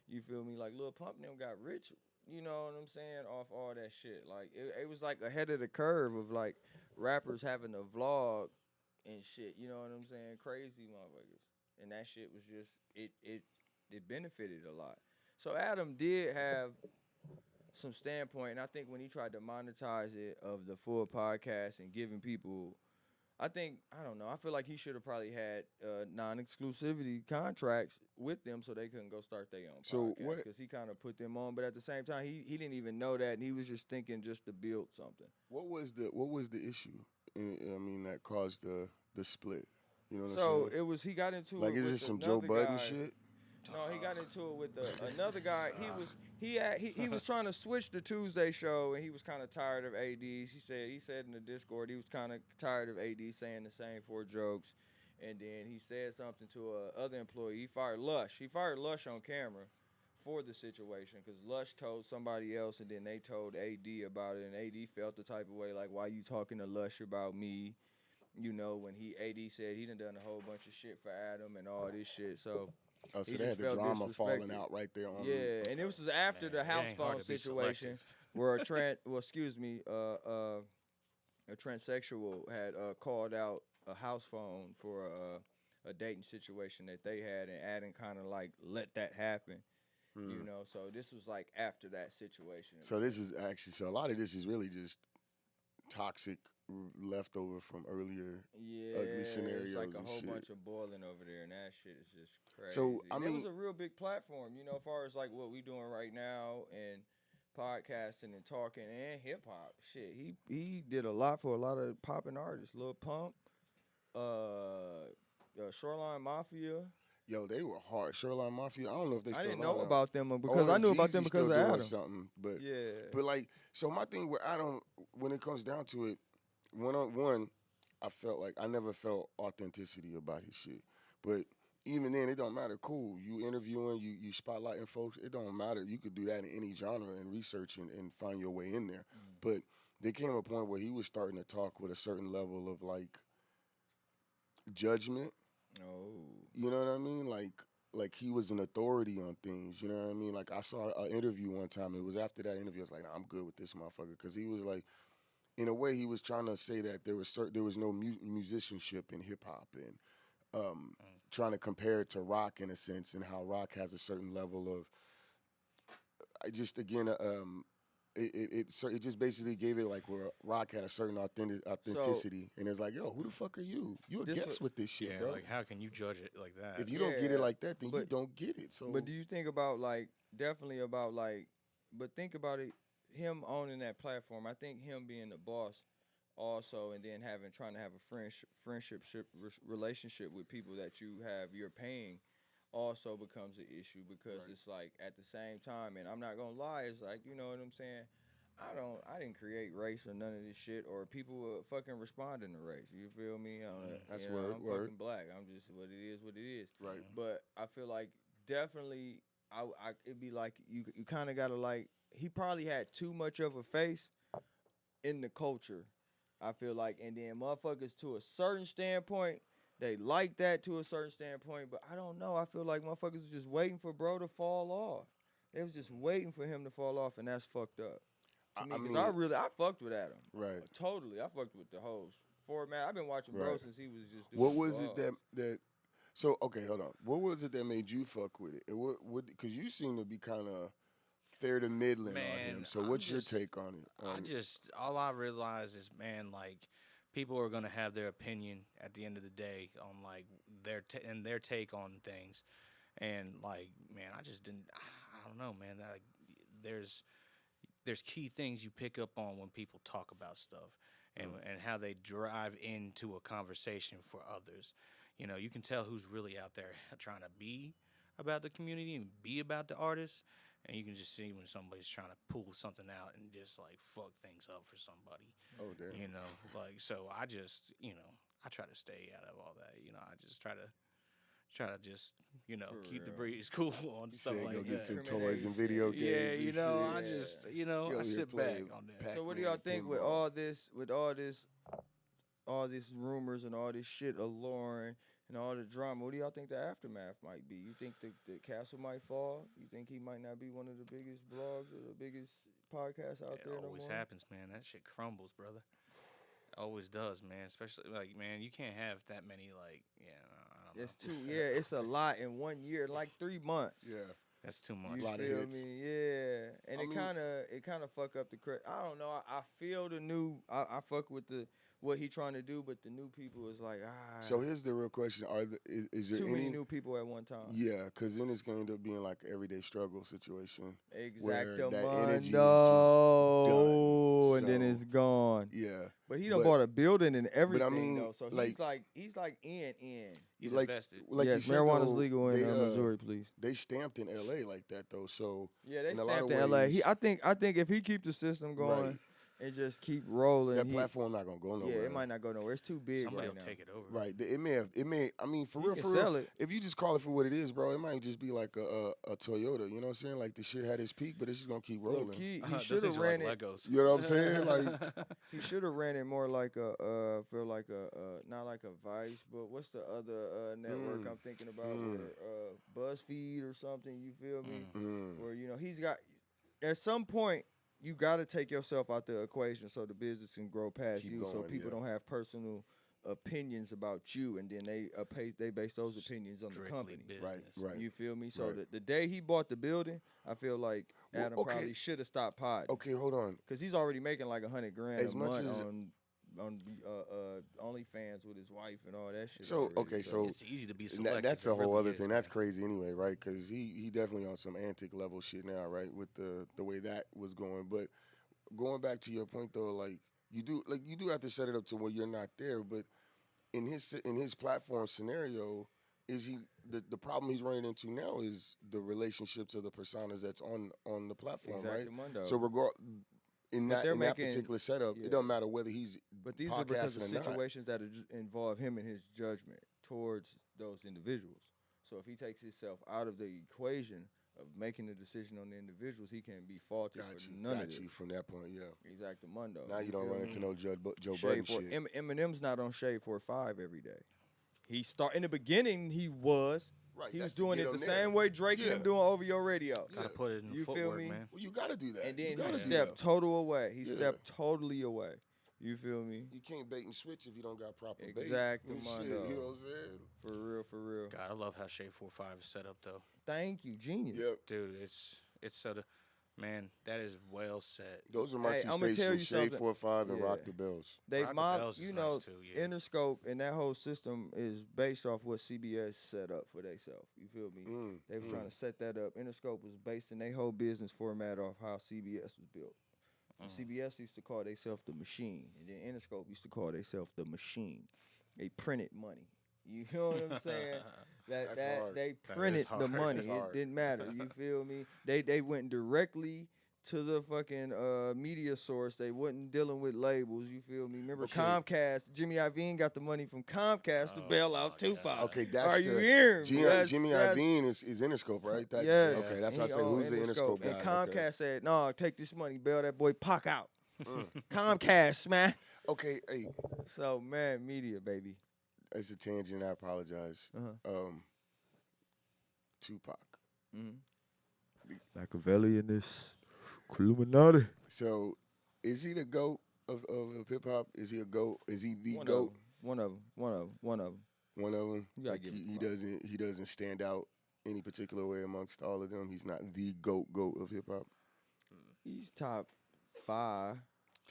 Speaker 1: You feel me? Like Lil Pump and them got rich. You know what I'm saying? Off all that shit. Like it was like ahead of the curve of like rappers having a vlog and shit. You know what I'm saying? Crazy motherfuckers. And that shit was just it benefited a lot. So Adam did have some standpoint, and I think when he tried to monetize it of the full podcast and giving people, I don't know. I feel like he should have probably had non-exclusivity contracts with them so they couldn't go start their own
Speaker 3: So
Speaker 1: podcast
Speaker 3: what-
Speaker 1: because he kind of put them on. But at the same time, he didn't even know that, and he was just thinking just to build something.
Speaker 3: What was the issue? I mean, that caused the split. You know what I'm
Speaker 1: So
Speaker 3: saying?
Speaker 1: he got into
Speaker 3: Like,
Speaker 1: it
Speaker 3: is
Speaker 1: with
Speaker 3: this some Joe
Speaker 1: another
Speaker 3: Budden
Speaker 1: guy.
Speaker 3: shit?
Speaker 1: No, he got into it with another guy. He was trying to switch the Tuesday show, and he was kind of tired of AD. He said in the Discord he was kind of tired of AD saying the same 4 jokes, and then he said something to a other employee. He fired Lush. He fired Lush on camera for the situation because Lush told somebody else, and then they told AD about it, and AD felt the type of way like, why you talking to Lush about me? You know, when AD said he done a whole bunch of shit for Adam and all this shit, so.
Speaker 3: Oh, so
Speaker 1: He
Speaker 3: they
Speaker 1: just
Speaker 3: had the
Speaker 1: felt
Speaker 3: drama falling
Speaker 1: disrespected.
Speaker 3: out right there on
Speaker 1: Yeah, and it was after the
Speaker 2: Man, it
Speaker 1: house
Speaker 2: ain't hard
Speaker 1: phone
Speaker 2: to be
Speaker 1: situation where a transsexual had called out a house phone for a dating situation that they had, and Adam kind of like let that happen. You know, so this was like after that situation.
Speaker 3: So this is actually, so a lot of this is really just toxic leftover from earlier ugly scenarios.
Speaker 1: It's like a
Speaker 3: and
Speaker 1: whole
Speaker 3: shit.
Speaker 1: bunch of boiling over there, and that shit is just crazy.
Speaker 3: So, I
Speaker 1: And
Speaker 3: mean-
Speaker 1: it was a real big platform, you know, as far as like what we doing right now and podcasting and talking and hip hop. Shit, he did a lot for a lot of popping artists. Lil Pump, Shoreline Mafia.
Speaker 3: Yo, they were hard. Shoreline Mafia. I don't know if they still
Speaker 1: I didn't
Speaker 3: around
Speaker 1: know
Speaker 3: now.
Speaker 1: about them because I knew about them
Speaker 3: Jeezy
Speaker 1: because
Speaker 3: still
Speaker 1: of
Speaker 3: doing
Speaker 1: Adam.
Speaker 3: something, but
Speaker 1: Yeah.
Speaker 3: but like, so my thing with Adam, when it comes down to it, one, I felt like I never felt authenticity about his shit. But even then, it don't matter. Cool, you interviewing, you spotlighting folks. It don't matter. You could do that in any genre and research and find your way in there. But there came a point where he was starting to talk with a certain level of like judgment.
Speaker 1: Oh.
Speaker 3: You know what I mean? Like he was an authority on things. You know what I mean? Like I saw an interview one time. It was after that interview. I was like, nah, I'm good with this motherfucker, because he was like, in a way, he was trying to say that there was no musicianship in hip hop, and trying to compare it to rock in a sense, and how rock has a certain level of. I just again, it just basically gave it like where rock had a certain authenticity, and it's like, yo, who the fuck are you? You a
Speaker 1: This
Speaker 3: guest with this shit,
Speaker 2: Yeah,
Speaker 3: bro.
Speaker 2: like how can you judge it like that?
Speaker 3: If you don't get it
Speaker 1: Yeah,
Speaker 3: like that, then you
Speaker 1: but-
Speaker 3: don't get it. So,
Speaker 1: But do you think about like definitely about like, but think about it, him owning that platform. I think him being the boss also, and then trying to have a friendship relationship with people that you're paying also becomes an issue, because
Speaker 3: Right.
Speaker 1: it's like at the same time, and I'm not gonna lie, it's like, you know what I'm saying. I didn't create race or none of this shit, or people will fucking responding to race. You feel me?
Speaker 3: That's
Speaker 1: you know,
Speaker 3: word,
Speaker 1: I'm
Speaker 3: word.
Speaker 1: fucking black. I'm just what it is, what it is.
Speaker 3: right.
Speaker 1: But I feel like definitely, it'd be like you kind of gotta like, he probably had too much of a face in the culture. I feel like, and then motherfuckers to a certain standpoint, they like that to a certain standpoint. But I don't know. I feel like motherfuckers was just waiting for bro to fall off. They was just waiting for him to fall off, and that's fucked up. To me, because I fucked with Adam.
Speaker 3: Right.
Speaker 1: Totally, I fucked with the host format. I've been watching bro
Speaker 3: Right.
Speaker 1: since he was just doing
Speaker 3: What was it
Speaker 1: vlogs.
Speaker 3: that? So okay, hold on. What was it that made you fuck with it? What? Because you seem to be kind of fair to middling on him.
Speaker 2: Man,
Speaker 3: So
Speaker 2: I'm
Speaker 3: what's your
Speaker 2: just-
Speaker 3: take on it?
Speaker 2: All I realize is, man, like people are gonna have their opinion at the end of the day on like their take on things, and like, man, I don't know, man. Like, there's key things you pick up on when people talk about stuff, and how they drive into a conversation for others. You know, you can tell who's really out there trying to be about the community and be about the artist, and you can just see when somebody's trying to pull something out and just like fuck things up for somebody.
Speaker 3: Oh damn.
Speaker 2: You know, like, so I just, I try to stay out of all that. You know, I just try to just,
Speaker 1: For
Speaker 2: keep the
Speaker 1: real.
Speaker 2: breeze cool on
Speaker 3: You
Speaker 2: stuff
Speaker 3: said
Speaker 2: like
Speaker 3: go
Speaker 2: that.
Speaker 3: get some toys and video games.
Speaker 2: Yeah,
Speaker 3: and
Speaker 2: you know,
Speaker 3: shit.
Speaker 2: I
Speaker 1: Yeah.
Speaker 2: just,
Speaker 3: You
Speaker 2: I
Speaker 3: over here
Speaker 2: sit back
Speaker 3: playing
Speaker 2: on that.
Speaker 3: Pac-Man,
Speaker 1: So what do y'all think with
Speaker 3: pinball.
Speaker 1: all this rumors and all this shit alluring and all the drama? What do y'all think the aftermath might be? You think the castle might fall? You think he might not be one of the biggest blogs or the biggest podcasts out there
Speaker 2: It
Speaker 1: no
Speaker 2: always
Speaker 1: more?
Speaker 2: happens, man. That shit crumbles, brother. Always does, man. Especially like, man, you can't have that many like, I don't know.
Speaker 1: It's it's a lot in 1 year, like 3 months.
Speaker 3: Yeah.
Speaker 2: That's too much.
Speaker 1: You
Speaker 3: lot of
Speaker 1: feel
Speaker 3: hits.
Speaker 1: me? Yeah, and
Speaker 3: I
Speaker 1: it
Speaker 3: mean-
Speaker 1: kind of fuck up the credit. I don't know. I feel the new. I fuck with what he trying to do, but the new people is like
Speaker 3: So here's the real question: is there
Speaker 1: too
Speaker 3: any
Speaker 1: many new people at one time.
Speaker 3: Yeah, because then it's going to end up being like an everyday struggle situation.
Speaker 1: Exacto
Speaker 3: that energy is just
Speaker 1: mundo, and then
Speaker 3: so-
Speaker 1: it's gone.
Speaker 3: Yeah.
Speaker 1: But he done
Speaker 3: But-
Speaker 1: bought a building and everything
Speaker 3: mean,
Speaker 1: though. So
Speaker 3: like-
Speaker 1: he's like in.
Speaker 2: He's
Speaker 3: like,
Speaker 2: invested.
Speaker 3: Like
Speaker 1: Yes,
Speaker 3: you said,
Speaker 1: marijuana's
Speaker 3: though,
Speaker 1: legal in
Speaker 3: they,
Speaker 1: Missouri, please.
Speaker 3: They stamped in L.A. like that though, so
Speaker 1: Yeah, they
Speaker 3: in a lot
Speaker 1: stamped
Speaker 3: of
Speaker 1: in LA.
Speaker 3: ways-
Speaker 1: I think if he keep the system going
Speaker 3: Right.
Speaker 1: and just keep rolling,
Speaker 3: that platform not gonna go nowhere.
Speaker 1: yeah, it might not go nowhere. It's too big
Speaker 2: Somebody
Speaker 1: right
Speaker 2: will
Speaker 1: now.
Speaker 2: take it over.
Speaker 3: Right. It may. I mean, for
Speaker 1: He
Speaker 3: real,
Speaker 1: can
Speaker 3: for
Speaker 1: sell
Speaker 3: real.
Speaker 1: it.
Speaker 3: If you just call it for what it is, bro, it might just be like a Toyota. You know what I'm saying? Like the shit had its peak, but it's just gonna keep rolling.
Speaker 1: Look, he
Speaker 2: Those
Speaker 1: should have
Speaker 2: things are
Speaker 1: ran
Speaker 2: like
Speaker 1: it.
Speaker 2: Legos.
Speaker 3: You know what I'm saying? Like,
Speaker 1: He should have ran it more like feel like not like a Vice, but what's the other network I'm thinking about? Where BuzzFeed or something. You feel me? Where he's got at some point. You got to take yourself out the equation so the business can grow past
Speaker 3: Keep
Speaker 1: you, so
Speaker 3: going,
Speaker 1: people
Speaker 3: yeah.
Speaker 1: don't have personal opinions about you, and then they base those opinions on the
Speaker 2: Strictly
Speaker 1: company.
Speaker 2: business.
Speaker 3: Right.
Speaker 1: You feel me? So
Speaker 3: Right.
Speaker 1: the day he bought the building, I feel like
Speaker 3: Well,
Speaker 1: Adam
Speaker 3: okay.
Speaker 1: probably should have stopped podding.
Speaker 3: Okay, hold on.
Speaker 1: Cause he's already making like $100,000
Speaker 3: As
Speaker 1: a
Speaker 3: much
Speaker 1: month
Speaker 3: as-
Speaker 1: on OnlyFans with his wife and all that shit.
Speaker 3: So,
Speaker 1: already,
Speaker 3: okay, so
Speaker 2: It's easy to be
Speaker 3: And
Speaker 2: selective.
Speaker 3: that's
Speaker 2: it
Speaker 3: a whole
Speaker 2: really
Speaker 3: other
Speaker 2: is,
Speaker 3: thing. That's
Speaker 2: man.
Speaker 3: crazy anyway, right? Because he definitely on some antic level shit now, right? With the way that was going. But going back to your point though, like you do have to set it up to where you're not there. But in his platform scenario, is he the problem he's running into now is the relationships of the personas that's on the platform, right?
Speaker 1: Exactamundo.
Speaker 3: So in
Speaker 1: But
Speaker 3: that
Speaker 1: they're
Speaker 3: in that
Speaker 1: making-
Speaker 3: particular setup,
Speaker 1: yeah.
Speaker 3: it don't matter whether he's
Speaker 1: But these are because of
Speaker 3: podcasting or not.
Speaker 1: situations that are just involve him and his judgment towards those individuals. So if he takes himself out of the equation of making the decision on the individuals, he can't be faulted
Speaker 3: Got
Speaker 1: for
Speaker 3: you,
Speaker 1: none of
Speaker 3: got
Speaker 1: this.
Speaker 3: you from that point, yeah.
Speaker 1: Exactamundo.
Speaker 3: Now you don't
Speaker 1: feel
Speaker 3: run
Speaker 1: me?
Speaker 3: into no Joe Budden
Speaker 1: Shade for
Speaker 3: shit.
Speaker 1: Eminem's not on Shade 4-5 every day. He in the beginning he was.
Speaker 3: Right,
Speaker 1: He was
Speaker 3: that's to
Speaker 1: doing
Speaker 3: get
Speaker 1: it the
Speaker 3: on there.
Speaker 1: same way Drake and
Speaker 3: Yeah.
Speaker 1: them doing over your radio.
Speaker 2: Gotta put it in the
Speaker 1: You feel
Speaker 2: footwork,
Speaker 1: me?
Speaker 2: man.
Speaker 3: Well, you got to do that.
Speaker 1: And
Speaker 3: You
Speaker 1: then he
Speaker 3: gotta do
Speaker 1: stepped
Speaker 3: that.
Speaker 1: total away. He
Speaker 3: Yeah.
Speaker 1: stepped totally away. You feel me?
Speaker 3: You can't bait and switch if you don't got proper bait.
Speaker 1: Exactly,
Speaker 3: And shit,
Speaker 1: Mondo.
Speaker 3: you know what I'm saying?
Speaker 1: For real, for real.
Speaker 2: God, I love how Shade 4-5 is set up though.
Speaker 1: Thank you, genius.
Speaker 3: Yep.
Speaker 2: Dude, it's so man, that is well set.
Speaker 3: Those are my
Speaker 1: Hey,
Speaker 3: two
Speaker 1: I'ma tell
Speaker 3: stations,
Speaker 1: you
Speaker 3: Shade
Speaker 1: something.
Speaker 3: 4-5 and
Speaker 1: Yeah.
Speaker 3: Rock the Bells.
Speaker 1: They
Speaker 2: Rock the
Speaker 1: mock,
Speaker 2: Bells is
Speaker 1: you
Speaker 2: nice
Speaker 1: know,
Speaker 2: too, yeah.
Speaker 1: Interscope and that whole system is based off what CBS set up for themselves. You feel me? They was trying to set that up. Interscope was basing their whole business format off how CBS was built. And CBS used to call themselves the machine, and then Interscope used to call themselves the machine. They printed money. You know what I'm saying?
Speaker 3: That's hard.
Speaker 1: They
Speaker 2: That is
Speaker 1: printed the
Speaker 2: hard.
Speaker 1: money.
Speaker 3: That's
Speaker 1: It
Speaker 3: hard.
Speaker 1: didn't matter. You feel me? They went directly to the fucking media source. They wasn't dealing with labels. You feel me? Remember
Speaker 3: Okay.
Speaker 1: Comcast? Jimmy Iovine got the money from Comcast to bail out
Speaker 2: my
Speaker 1: Tupac.
Speaker 2: God.
Speaker 3: Okay, that's
Speaker 1: Are you hearing me?
Speaker 3: Jimmy Iovine is Interscope, right? That's,
Speaker 1: Yeah.
Speaker 3: Okay, that's
Speaker 1: And
Speaker 3: why I
Speaker 1: he
Speaker 3: say
Speaker 1: owned
Speaker 3: who's the Interscope guy.
Speaker 1: And Comcast
Speaker 3: Okay.
Speaker 1: said, "No, take this money, bail that boy Pac out." Comcast, man.
Speaker 3: Okay, hey,
Speaker 1: So man, media, baby.
Speaker 3: it's a tangent. I apologize.
Speaker 1: Uh-huh.
Speaker 3: Tupac.
Speaker 1: Machiavellianist, Illuminati.
Speaker 3: So, is he the GOAT of hip hop? Is he a GOAT? Is he the GOAT?
Speaker 1: One of them.
Speaker 3: One of them.
Speaker 1: You gotta
Speaker 3: Like
Speaker 1: give
Speaker 3: he,
Speaker 1: him
Speaker 3: he
Speaker 1: props.
Speaker 3: doesn't stand out any particular way amongst all of them. He's not the GOAT of hip hop.
Speaker 1: He's top 5.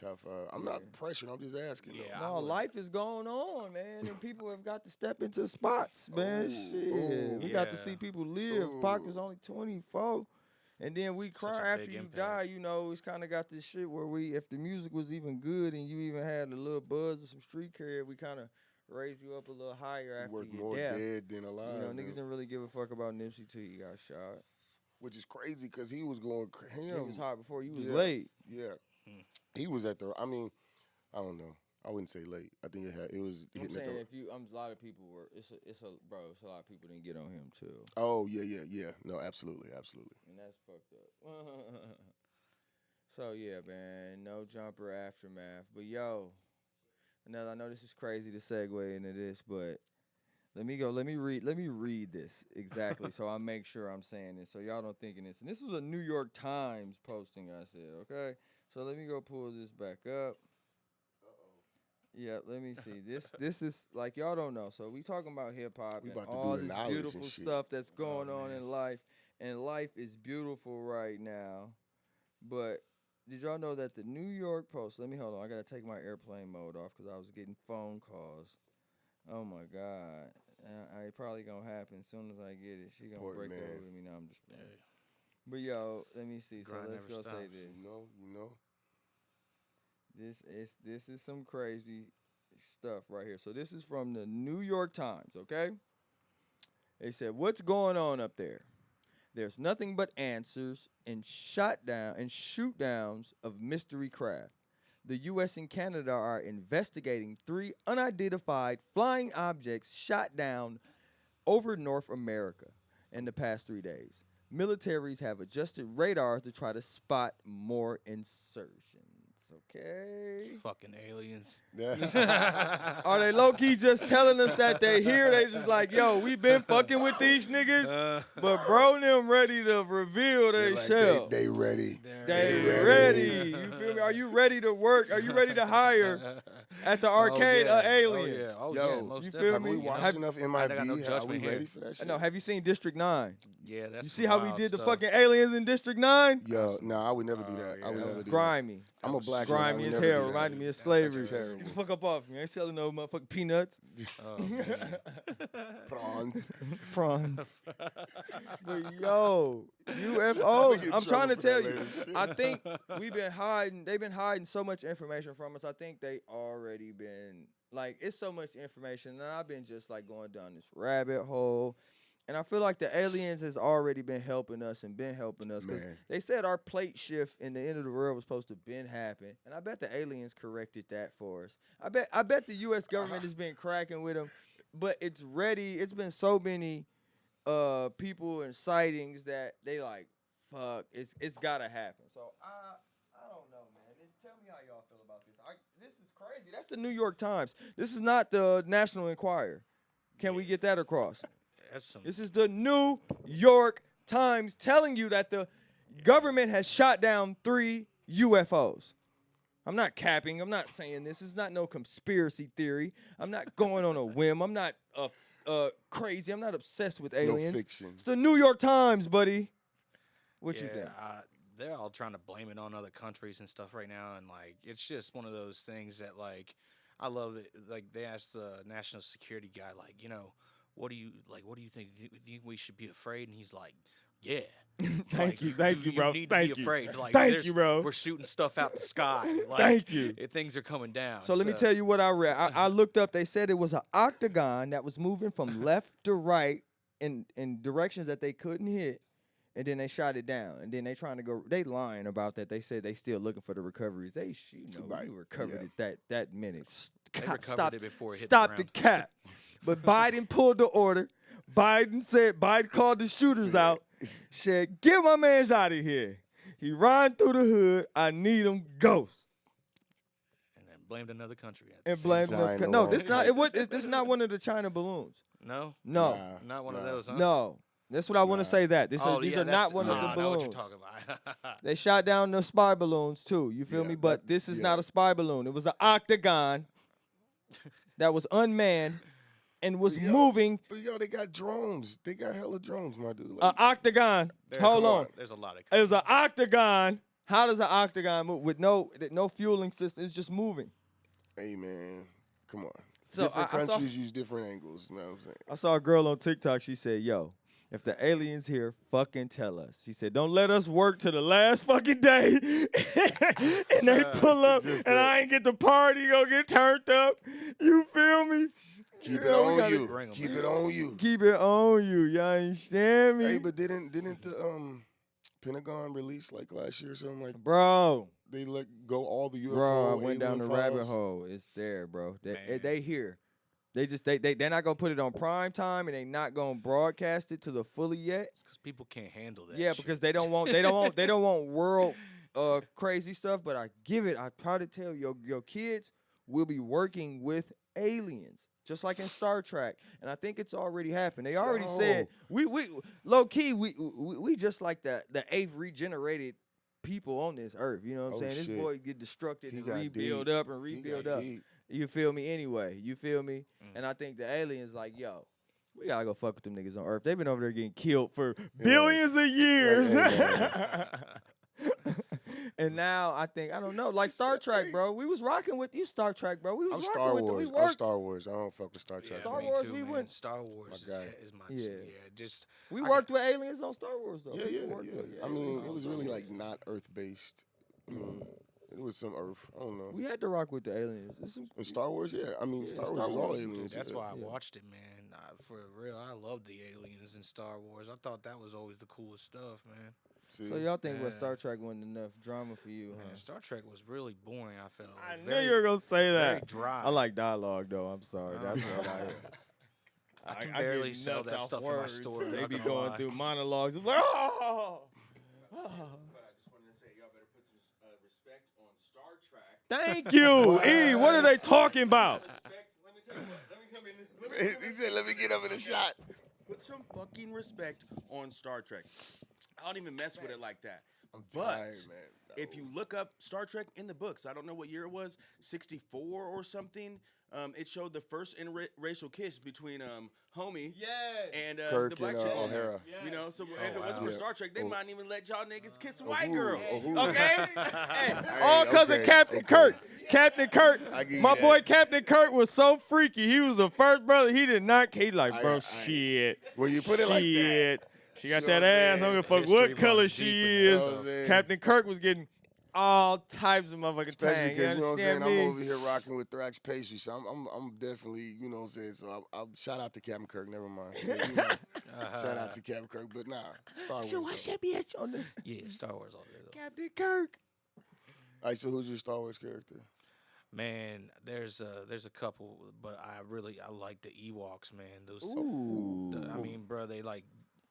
Speaker 3: Top 5. I'm not pressuring. I'm just asking. though.
Speaker 2: Yeah.
Speaker 1: No, life is going on, man, and people have got to step into spots, man. Shit, we got to
Speaker 2: Yeah.
Speaker 1: see people live. Pac
Speaker 3: Ooh.
Speaker 1: was only 24, and then we cry
Speaker 2: a
Speaker 1: after
Speaker 2: big
Speaker 1: you
Speaker 2: impact.
Speaker 1: die. You know, it's kind of got this shit where if the music was even good and you even had a little buzz or some street career, we kind of raise you up a little higher after
Speaker 3: Worth
Speaker 1: your
Speaker 3: more
Speaker 1: death.
Speaker 3: dead than alive.
Speaker 1: You know,
Speaker 3: man.
Speaker 1: niggas didn't really give a fuck about Nipsey till he got shot.
Speaker 3: Which is crazy because he was going
Speaker 1: He
Speaker 3: him.
Speaker 1: was hot before you was
Speaker 3: yeah.
Speaker 1: late.
Speaker 3: Yeah, he was at the. I mean, I don't know. I wouldn't say late. I think it was
Speaker 1: I'm
Speaker 3: hitting
Speaker 1: saying
Speaker 3: at the.
Speaker 1: if you, a lot of people were. It's a lot of people didn't get on him too.
Speaker 3: Oh yeah. No, absolutely.
Speaker 1: And that's fucked up. So yeah, man, no jumper aftermath. But yo, I know this is crazy to segue into this, but let me read this exactly so I make sure I'm saying this so y'all don't think this. And this was a New York Times posting I said, okay? So let me go pull this back up. Yeah, let me see. This is like y'all don't know. So we talking about hip hop
Speaker 3: We
Speaker 1: and
Speaker 3: about to
Speaker 1: all
Speaker 3: do the
Speaker 1: this
Speaker 3: knowledge and
Speaker 1: beautiful
Speaker 3: shit.
Speaker 1: stuff that's going on
Speaker 2: man.
Speaker 1: in life, and life is beautiful right now. But did y'all know that the New York Post? Hold on. I gotta take my airplane mode off because I was getting phone calls. Oh my God, it probably gonna happen as soon as I get it. She gonna
Speaker 3: Important
Speaker 1: break
Speaker 3: man.
Speaker 1: over me now. I'm just playing.
Speaker 2: Hey.
Speaker 1: But yo, let me see.
Speaker 2: Grind
Speaker 1: So let's
Speaker 2: never
Speaker 1: go say
Speaker 2: stops.
Speaker 1: this.
Speaker 3: You know.
Speaker 1: This is some crazy stuff right here. So this is from the New York Times, okay? They said, "What's going on up there? There's nothing but answers and shoot downs of mystery craft. The U.S. and Canada are investigating 3 unidentified flying objects shot down over North America in the past 3 days. Militaries have adjusted radar to try to spot more insertions." Okay.
Speaker 2: Fucking aliens.
Speaker 1: Are they low key just telling us that they here? They just like, yo, we been fucking with these niggas, but bro, and them ready to reveal
Speaker 3: They're
Speaker 1: they
Speaker 3: like,
Speaker 1: self.
Speaker 3: they ready.
Speaker 1: They
Speaker 3: ready.
Speaker 1: ready. You feel me? Are you ready to work? Are you ready to hire at the arcade, Alien.
Speaker 2: Oh
Speaker 3: Yo,
Speaker 2: yeah, most
Speaker 1: you feel
Speaker 2: definitely.
Speaker 3: Have
Speaker 1: me?
Speaker 3: we watched
Speaker 1: Have-
Speaker 3: enough
Speaker 2: I got no
Speaker 3: MIB? Are we
Speaker 2: judgment here.
Speaker 3: ready for that shit?
Speaker 1: No, have you seen District 9?
Speaker 2: Yeah, that's
Speaker 1: You
Speaker 2: some
Speaker 1: see how we
Speaker 2: wild
Speaker 1: did the
Speaker 2: stuff.
Speaker 1: fucking aliens in District 9?
Speaker 3: Yo, no, I would never do that. I would
Speaker 2: yeah,
Speaker 3: never
Speaker 1: That was
Speaker 3: do
Speaker 1: grimy.
Speaker 3: that. I'm a
Speaker 2: was
Speaker 3: black man. I
Speaker 1: Grimy
Speaker 3: would
Speaker 1: as
Speaker 3: never
Speaker 1: hell.
Speaker 3: do that.
Speaker 1: Reminded me of
Speaker 2: That's
Speaker 1: slavery.
Speaker 3: terrible.
Speaker 1: Get the fuck up off me. I ain't selling no motherfucking peanuts.
Speaker 2: Oh, man.
Speaker 3: Prawn.
Speaker 1: Prawns. But yo,
Speaker 3: I'ma
Speaker 1: UFOs.
Speaker 3: get in
Speaker 1: I'm trying to
Speaker 3: trouble for
Speaker 1: tell
Speaker 3: that
Speaker 1: you.
Speaker 3: later. Shit.
Speaker 1: I think we've been hiding. They've been hiding so much information from us. I think they already been like it's so much information, and I've been just like going down this rabbit hole. And I feel like the aliens has already been helping us and been helping us because
Speaker 3: Man.
Speaker 1: they said our plate shift in the end of the world was supposed to been happen, and I bet the aliens corrected that for us. I bet the U.S. government has been cracking with them, but it's ready. It's been so many people and sightings that they like fuck. It's gotta happen. So I don't know, man. Tell me how y'all feel about this. This is crazy. That's the New York Times. This is not the National Enquirer. Can we get that across?
Speaker 2: That's some.
Speaker 1: This is the New York Times telling you that the government has shot down 3 UFOs. I'm not capping. I'm not saying this. It's not no conspiracy theory. I'm not going on a whim. I'm not crazy. I'm not obsessed with aliens.
Speaker 3: No fiction.
Speaker 1: It's the New York Times, buddy. What you think?
Speaker 2: They're all trying to blame it on other countries and stuff right now, and like it's just one of those things that like I love it. Like they asked the national security guy, like what do you think? Do you think we should be afraid? And he's like, yeah.
Speaker 1: Thank you, bro.
Speaker 2: Need
Speaker 1: Thank
Speaker 2: to be
Speaker 1: you.
Speaker 2: afraid. Like,
Speaker 1: Thank you, bro.
Speaker 2: We're shooting stuff out the sky. Like,
Speaker 1: Thank you.
Speaker 2: Things are coming down.
Speaker 1: So let me tell you what I read. I looked up. They said it was an octagon that was moving from left to right in directions that they couldn't hit, and then they shot it down. And then they trying to go. They lying about that. They said they still looking for the recoveries.
Speaker 3: Right.
Speaker 1: We recovered
Speaker 3: Yeah.
Speaker 1: it that minute.
Speaker 2: They
Speaker 1: Stop-
Speaker 2: recovered it before it hit
Speaker 1: Stop
Speaker 2: the
Speaker 1: the
Speaker 2: ground.
Speaker 1: cap. But Biden pulled the order. Biden called the shooters out. Said, get my mans out of here. He riding through the hood. I need him ghost.
Speaker 2: And then blamed another country.
Speaker 1: And blamed
Speaker 3: Flying
Speaker 1: them.
Speaker 3: the
Speaker 1: No,
Speaker 3: wrong
Speaker 1: this is not one of the China balloons.
Speaker 2: No,
Speaker 1: No.
Speaker 3: Nah.
Speaker 2: not one of those. Huh?
Speaker 1: No. That's what I want to say that. These are
Speaker 2: that's-
Speaker 1: not one of
Speaker 2: I
Speaker 1: the
Speaker 2: know
Speaker 1: balloons.
Speaker 2: what you're talking about.
Speaker 1: They shot down the spy balloons too. You feel
Speaker 3: Yeah,
Speaker 1: me? But
Speaker 3: that-
Speaker 1: this is
Speaker 3: yeah.
Speaker 1: not a spy balloon. It was an octagon that was unmanned and was
Speaker 3: Yo,
Speaker 1: moving.
Speaker 3: But yo, they got drones. They got hella drones, my dude.
Speaker 1: An
Speaker 3: Like,
Speaker 1: octagon. Hold on.
Speaker 2: There's a lot of.
Speaker 1: It was an octagon. How does an octagon move with no fueling system? It's just moving.
Speaker 3: hey man, come on.
Speaker 1: So
Speaker 3: Different
Speaker 1: I saw-
Speaker 3: countries use different angles. You know what I'm saying?
Speaker 1: I saw a girl on TikTok. She said, "Yo, if the aliens here, fucking tell us." She said, "Don't let us work to the last fucking day." And they pull up,
Speaker 3: just
Speaker 1: and
Speaker 3: a-
Speaker 1: I ain't get the party. Go get turned up. You feel me?
Speaker 3: Keep
Speaker 1: Yeah,
Speaker 3: it
Speaker 1: we
Speaker 3: on
Speaker 1: gotta
Speaker 3: you.
Speaker 2: bring 'em,
Speaker 3: Keep
Speaker 2: man.
Speaker 3: it on you.
Speaker 1: Keep it on you. Y'all understand me,
Speaker 3: Hey, but didn't the Pentagon release like last year or something like
Speaker 1: bro?
Speaker 3: they let go all the UFO
Speaker 1: Bro, I went down the
Speaker 3: alien
Speaker 1: rabbit
Speaker 3: files?
Speaker 1: hole. It's there, bro.
Speaker 2: Man.
Speaker 1: They here. They're not gonna put it on prime time, and they not gonna broadcast it to the fully yet.
Speaker 2: Because people can't handle that.
Speaker 1: Yeah,
Speaker 2: shit.
Speaker 1: because they don't want world crazy stuff. But I try to tell your kids will be working with aliens, just like in Star Trek. And I think it's already happened. They already said we low key we just like the 8th regenerated people on this earth. You know what I'm
Speaker 3: Oh,
Speaker 1: saying?
Speaker 3: shit.
Speaker 1: This boy get destructed
Speaker 3: He
Speaker 1: and
Speaker 3: got
Speaker 1: rebuild
Speaker 3: deep.
Speaker 1: up and
Speaker 3: He
Speaker 1: rebuild
Speaker 3: got
Speaker 1: up.
Speaker 3: deep.
Speaker 1: You feel me? Anyway, you feel me?
Speaker 2: Mm.
Speaker 1: And I think the aliens like, yo, we gotta go fuck with them niggas on Earth. They've been over there getting killed for billions of years. And now I don't know, like Star Trek, bro. We was rocking with you, Star Trek, bro. We was
Speaker 3: I'm
Speaker 1: rocking
Speaker 3: Star
Speaker 1: with
Speaker 3: Wars.
Speaker 1: we
Speaker 3: I'm
Speaker 1: worked.
Speaker 3: Star Wars. I don't fuck with Star
Speaker 2: Yeah,
Speaker 3: Trek.
Speaker 1: Star
Speaker 2: me
Speaker 1: Wars,
Speaker 2: too,
Speaker 1: we
Speaker 2: man.
Speaker 1: went-
Speaker 2: Star Wars
Speaker 3: My guy.
Speaker 2: is my
Speaker 1: Yeah.
Speaker 2: just
Speaker 1: We
Speaker 2: I
Speaker 1: worked with aliens on Star Wars though.
Speaker 3: Yeah,
Speaker 1: We
Speaker 3: yeah,
Speaker 1: worked
Speaker 3: yeah.
Speaker 1: with-
Speaker 3: I mean,
Speaker 1: we
Speaker 3: it was
Speaker 1: worked
Speaker 3: really
Speaker 1: with-
Speaker 3: like not Earth based. It was some Earth. I don't know.
Speaker 1: we had to rock with the aliens. It's some-
Speaker 3: In Star Wars, yeah. I mean,
Speaker 1: Yeah,
Speaker 3: Star
Speaker 1: Star
Speaker 3: Wars is all
Speaker 1: Wars.
Speaker 3: aliens.
Speaker 2: That's
Speaker 3: yeah.
Speaker 2: why I
Speaker 1: Yeah.
Speaker 2: watched it, man. For real, I love the aliens in Star Wars. I thought that was always the coolest stuff, man.
Speaker 3: See?
Speaker 1: So y'all think what
Speaker 2: Yeah.
Speaker 1: Star Trek wasn't enough drama for you,
Speaker 2: Man,
Speaker 1: huh?
Speaker 2: Star Trek was really boring. I felt.
Speaker 1: I
Speaker 2: Like,
Speaker 1: knew
Speaker 2: very,
Speaker 1: you were gonna say
Speaker 2: very
Speaker 1: that.
Speaker 2: dry.
Speaker 1: I like dialogue though. I'm sorry.
Speaker 2: Oh,
Speaker 1: That's
Speaker 2: man.
Speaker 1: what
Speaker 2: I can
Speaker 1: get
Speaker 2: barely sell
Speaker 1: nuts
Speaker 2: that
Speaker 1: off
Speaker 2: stuff in my
Speaker 1: words.
Speaker 2: store.
Speaker 1: They
Speaker 2: not
Speaker 1: be
Speaker 2: gonna
Speaker 1: going
Speaker 2: lie.
Speaker 1: through monologues. I'm like, oh.
Speaker 4: But I just wanted to say, y'all better put some respect on Star Trek.
Speaker 1: Thank you, E. What are they talking about?
Speaker 4: Respect. Let me tell you what. Let me come in.
Speaker 3: He said, "Let me get up in the shot."
Speaker 4: Put some fucking respect on Star Trek. I don't even mess with it like that.
Speaker 3: I'm
Speaker 4: But
Speaker 3: tired, man.
Speaker 4: if you look up Star Trek in the books, I don't know what year it was, 64 or something. It showed the first interracial kiss between homie and
Speaker 3: Kirk
Speaker 4: the black
Speaker 3: and
Speaker 4: chick.
Speaker 3: O'Hara.
Speaker 4: You know, so
Speaker 2: Oh,
Speaker 4: if it wasn't
Speaker 2: wow.
Speaker 4: for Star Trek, they
Speaker 3: Oh.
Speaker 4: might even let y'all niggas kiss some
Speaker 3: Oh,
Speaker 4: white
Speaker 3: who?
Speaker 4: girls.
Speaker 3: Oh, who?
Speaker 4: Okay?
Speaker 1: All because
Speaker 3: okay,
Speaker 1: of Captain
Speaker 3: okay.
Speaker 1: Kirk. Captain Kirk.
Speaker 3: I give you
Speaker 1: My
Speaker 3: that.
Speaker 1: boy Captain Kirk was so freaky. He was the first brother. He did not. He like, bro, shit.
Speaker 3: When you put it like that,
Speaker 1: Shit. She got
Speaker 3: You know
Speaker 1: that
Speaker 3: what I'm
Speaker 1: ass. I
Speaker 3: saying?
Speaker 1: don't give a fuck
Speaker 2: History
Speaker 1: what color
Speaker 2: runs
Speaker 1: she
Speaker 2: deep in that
Speaker 1: is.
Speaker 3: You know what I'm saying?
Speaker 1: Captain Kirk was getting all types of motherfucking
Speaker 3: especially
Speaker 1: tang.
Speaker 3: because you know what I'm saying,
Speaker 1: understand
Speaker 3: I'm
Speaker 1: me?
Speaker 3: over here rocking with Thrax pastry, so I'm definitely, you know what I'm saying. So I'll shout out to Captain Kirk. Never mind. But, you know, shout out to Captain Kirk, but nah, Star Wars.
Speaker 1: So
Speaker 3: though.
Speaker 1: I should be at on the
Speaker 2: Yeah, Star Wars all day though.
Speaker 1: Captain Kirk.
Speaker 3: All right, so who's your Star Wars character?
Speaker 2: Man, there's a couple, but I like the Ewoks, man. Those,
Speaker 1: Ooh.
Speaker 2: I mean, bro, they like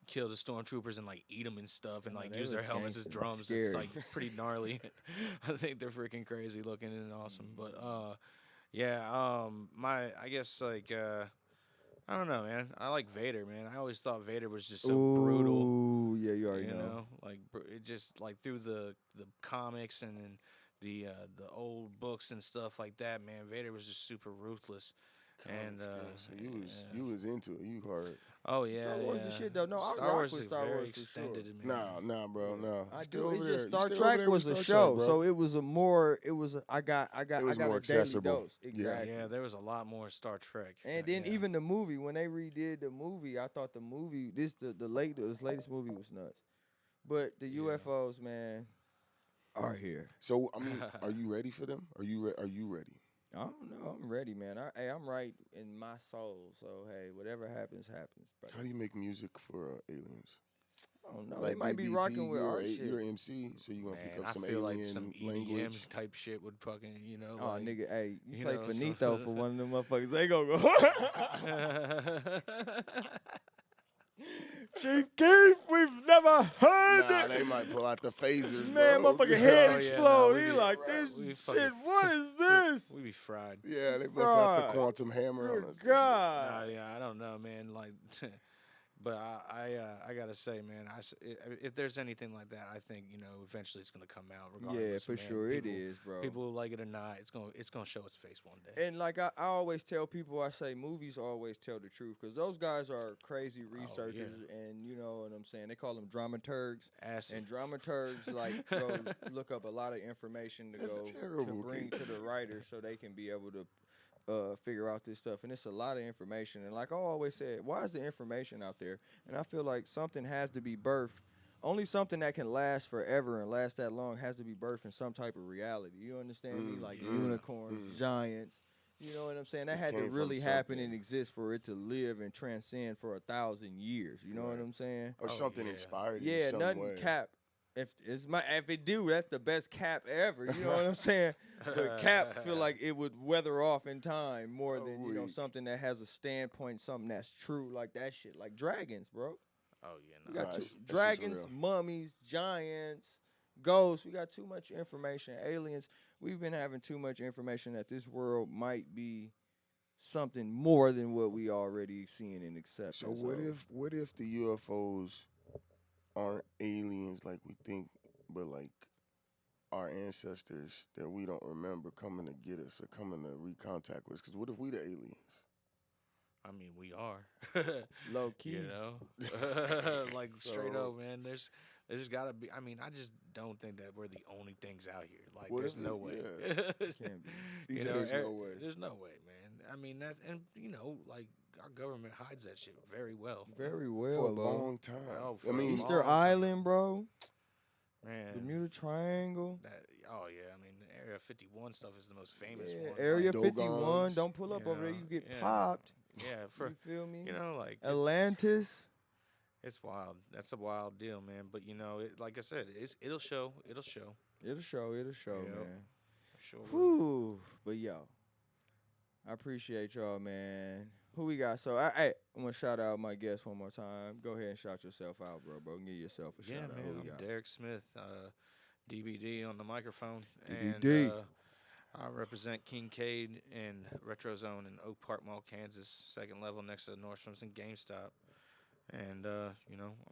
Speaker 2: kill the stormtroopers and like eat them and stuff, and
Speaker 1: Oh,
Speaker 2: like
Speaker 1: they
Speaker 2: use their
Speaker 1: was
Speaker 2: helmets as
Speaker 1: gangsta.
Speaker 2: drums.
Speaker 1: Scary.
Speaker 2: It's like pretty gnarly. I think they're freaking crazy looking and awesome. But yeah, I guess like I don't know, man. I like Vader, man. I always thought Vader was just so brutal.
Speaker 1: Ooh, yeah, you already
Speaker 2: You
Speaker 1: know.
Speaker 2: know, like it just like through the comics and then the old books and stuff like that, man. Vader was just super ruthless. And
Speaker 3: so you was into it. You heard.
Speaker 2: oh yeah,
Speaker 1: Star Wars
Speaker 2: yeah.
Speaker 1: the shit though. No, I
Speaker 2: Star
Speaker 1: rock
Speaker 2: Wars
Speaker 1: with
Speaker 2: is
Speaker 1: Star
Speaker 2: very
Speaker 1: Wars for
Speaker 2: extended,
Speaker 1: sure.
Speaker 2: man.
Speaker 3: Nah, bro, no.
Speaker 1: I
Speaker 3: You still
Speaker 1: do.
Speaker 3: over
Speaker 1: It's
Speaker 3: there.
Speaker 1: just
Speaker 3: You
Speaker 1: Star
Speaker 3: still
Speaker 1: Trek
Speaker 3: over there
Speaker 1: was
Speaker 3: with
Speaker 1: a
Speaker 3: Star Trek,
Speaker 1: show,
Speaker 3: bro.
Speaker 1: so it was a more. It was. I got
Speaker 3: was
Speaker 1: a
Speaker 3: more
Speaker 1: daily
Speaker 3: accessible.
Speaker 1: dose.
Speaker 3: Yeah.
Speaker 1: Exactly.
Speaker 2: Yeah, there was a lot more Star Trek.
Speaker 1: And then
Speaker 2: yeah.
Speaker 1: even the movie, when they redid the movie, I thought the movie, this latest movie was nuts. But the
Speaker 2: Yeah.
Speaker 1: UFOs, man, are here.
Speaker 3: So I mean, are you ready for them? Are you ready?
Speaker 1: I don't know. I'm ready, man. I'm right in my soul. So hey, whatever happens, happens. Brother.
Speaker 3: How do you make music for aliens?
Speaker 1: I don't know. They might be
Speaker 3: BTB,
Speaker 1: rocking with our shit.
Speaker 3: You're MC, so you gonna
Speaker 2: Man,
Speaker 3: pick up
Speaker 2: I
Speaker 3: some
Speaker 2: feel
Speaker 3: alien
Speaker 2: like some EDM
Speaker 3: language.
Speaker 2: type shit would fucking, you know.
Speaker 1: Oh,
Speaker 2: like,
Speaker 1: nigga, hey, you
Speaker 2: you
Speaker 1: play
Speaker 2: know, so-
Speaker 1: finito for one of them motherfuckers. They gonna go. Chief Keef, we've never heard
Speaker 3: Nah,
Speaker 1: it.
Speaker 3: they might pull out the phasers,
Speaker 1: Man,
Speaker 3: bro.
Speaker 1: motherfucking head
Speaker 2: Oh, yeah,
Speaker 1: explode.
Speaker 2: nah, we
Speaker 1: He
Speaker 2: be-
Speaker 1: like,
Speaker 2: we
Speaker 1: this
Speaker 2: fucking-
Speaker 1: shit, what is this?
Speaker 2: We be fried.
Speaker 3: Yeah, they bust out
Speaker 1: Right.
Speaker 3: the quantum hammer on
Speaker 1: Good
Speaker 3: us.
Speaker 1: God.
Speaker 2: Yeah, I don't know, man. Like, but I gotta say, man, if there's anything like that, I think eventually it's gonna come out.
Speaker 1: Yeah,
Speaker 2: Regardless,
Speaker 1: for
Speaker 2: man.
Speaker 1: sure
Speaker 2: People,
Speaker 1: it is, bro.
Speaker 2: People like it or not, it's gonna show its face one day.
Speaker 1: And like I always tell people, I say movies always tell the truth because those guys are crazy researchers, and you know what I'm saying. They call them dramaturgs,
Speaker 2: Acid.
Speaker 1: and dramaturgs like go look up a lot of information to
Speaker 3: That's
Speaker 1: go
Speaker 3: terrible,
Speaker 1: to bring
Speaker 3: Keith.
Speaker 1: to the writers so they can be able to figure out this stuff. And it's a lot of information. And like I always said, why is the information out there? And I feel like something has to be birthed. Only something that can last forever and last that long has to be birthed in some type of reality. You understand me? Like unicorns, giants. You know what I'm saying? That
Speaker 3: It
Speaker 1: had to
Speaker 3: came from
Speaker 1: really happen and
Speaker 3: something.
Speaker 1: exist for it to live and transcend for 1,000 years. You know what
Speaker 3: Right.
Speaker 1: I'm saying?
Speaker 3: Or
Speaker 2: Oh,
Speaker 3: something
Speaker 2: yeah.
Speaker 3: inspired you
Speaker 1: Yeah,
Speaker 3: in some
Speaker 1: nothing
Speaker 3: way.
Speaker 1: cap. If it do, that's the best cap ever. You know what I'm saying? But cap feel like it would weather off in time more than
Speaker 3: weak.
Speaker 1: something that has a standpoint, something that's true like that shit, like dragons, bro.
Speaker 2: Oh yeah,
Speaker 1: We
Speaker 2: no.
Speaker 1: got
Speaker 3: Nah,
Speaker 1: two,
Speaker 3: that's just
Speaker 1: dragons,
Speaker 3: real.
Speaker 1: mummies, giants, ghosts. We got too much information. Aliens. We've been having too much information that this world might be something more than what we already seeing and accepting.
Speaker 3: So what if the UFOs aren't aliens like we think, but like our ancestors that we don't remember coming to get us or coming to recontact with us? Because what if we the aliens?
Speaker 2: I mean, we are.
Speaker 1: Low key?
Speaker 2: You know, like straight
Speaker 3: So-
Speaker 2: up, man. There's gotta be. I mean, I just don't think that we're the only things out here. Like,
Speaker 3: What
Speaker 2: there's
Speaker 3: if
Speaker 2: no
Speaker 3: it-
Speaker 2: way.
Speaker 1: Can't be.
Speaker 3: He
Speaker 2: You
Speaker 3: said
Speaker 2: know,
Speaker 3: there's no way.
Speaker 2: There's no way, man. I mean that, and like our government hides that shit very well.
Speaker 1: Very
Speaker 3: For
Speaker 1: well,
Speaker 3: a
Speaker 1: bro.
Speaker 3: long time.
Speaker 2: Oh, for
Speaker 3: I
Speaker 2: a
Speaker 3: mean,
Speaker 2: long
Speaker 1: Easter
Speaker 2: time.
Speaker 1: Island, bro.
Speaker 2: Man,
Speaker 1: Bermuda Triangle.
Speaker 2: that. Oh yeah, I mean, the Area 51 stuff is the most famous
Speaker 1: Yeah,
Speaker 2: one.
Speaker 1: Area
Speaker 2: like,
Speaker 1: 51.
Speaker 3: Dogons,
Speaker 1: Don't pull up
Speaker 2: you
Speaker 1: over there.
Speaker 2: know,
Speaker 1: You get
Speaker 2: yeah.
Speaker 1: popped.
Speaker 2: yeah, for
Speaker 1: You feel me?
Speaker 2: you know, like it's-
Speaker 1: Atlantis.
Speaker 2: It's wild. That's a wild deal, man. But like I said, it'll show. It'll show.
Speaker 1: It'll show,
Speaker 2: Yep.
Speaker 1: man.
Speaker 2: Sure. will.
Speaker 1: Whew. But yo, I appreciate y'all, man. Who we got? So I'm gonna shout out my guest one more time. Go ahead and shout yourself out, bro. Give yourself a
Speaker 2: Yeah,
Speaker 1: shout out.
Speaker 2: man.
Speaker 1: Who we
Speaker 2: I'm
Speaker 1: got?
Speaker 2: Derrick Smith, DBD on the microphone,
Speaker 1: DBD.
Speaker 2: and I represent Kincaid and Retro Zone in Oak Park Mall, Kansas, second level next to Nordstrom's and GameStop. And I'm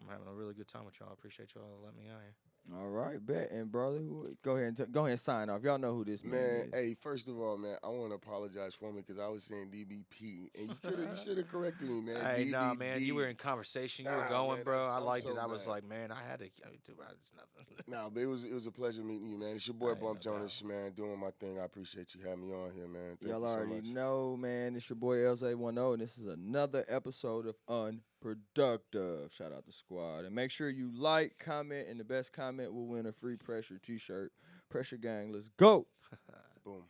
Speaker 2: having a really good time with y'all. I appreciate y'all letting me out here.
Speaker 1: All right, bet. And brother, go ahead and sign off. Y'all know who this man
Speaker 3: Man,
Speaker 1: is.
Speaker 3: hey, first of all, man, I want to apologize for me because I was saying DBP, and you should have corrected me, man.
Speaker 2: Hey, nah,
Speaker 3: DBD.
Speaker 2: man, you were in conversation. You were
Speaker 3: Nah,
Speaker 2: going,
Speaker 3: man,
Speaker 2: bro. I
Speaker 3: I'm
Speaker 2: liked
Speaker 3: so
Speaker 2: it. I was
Speaker 3: bad.
Speaker 2: like, man, I had to do it's nothing.
Speaker 3: Nah, but it was a pleasure meeting you, man. It's your boy
Speaker 2: Hey,
Speaker 3: Bump
Speaker 2: no
Speaker 3: Jonas, man, doing my thing. I appreciate you having me on here, man. Thank
Speaker 1: Y'all
Speaker 3: you so
Speaker 1: already
Speaker 3: much.
Speaker 1: know, man. It's your boy LZ10, and this is another episode of Unproductive. Shout out the squad. And make sure you like, comment, and the best comment will win a free Pressure t-shirt. Pressure Gang, let's go.
Speaker 3: Boom.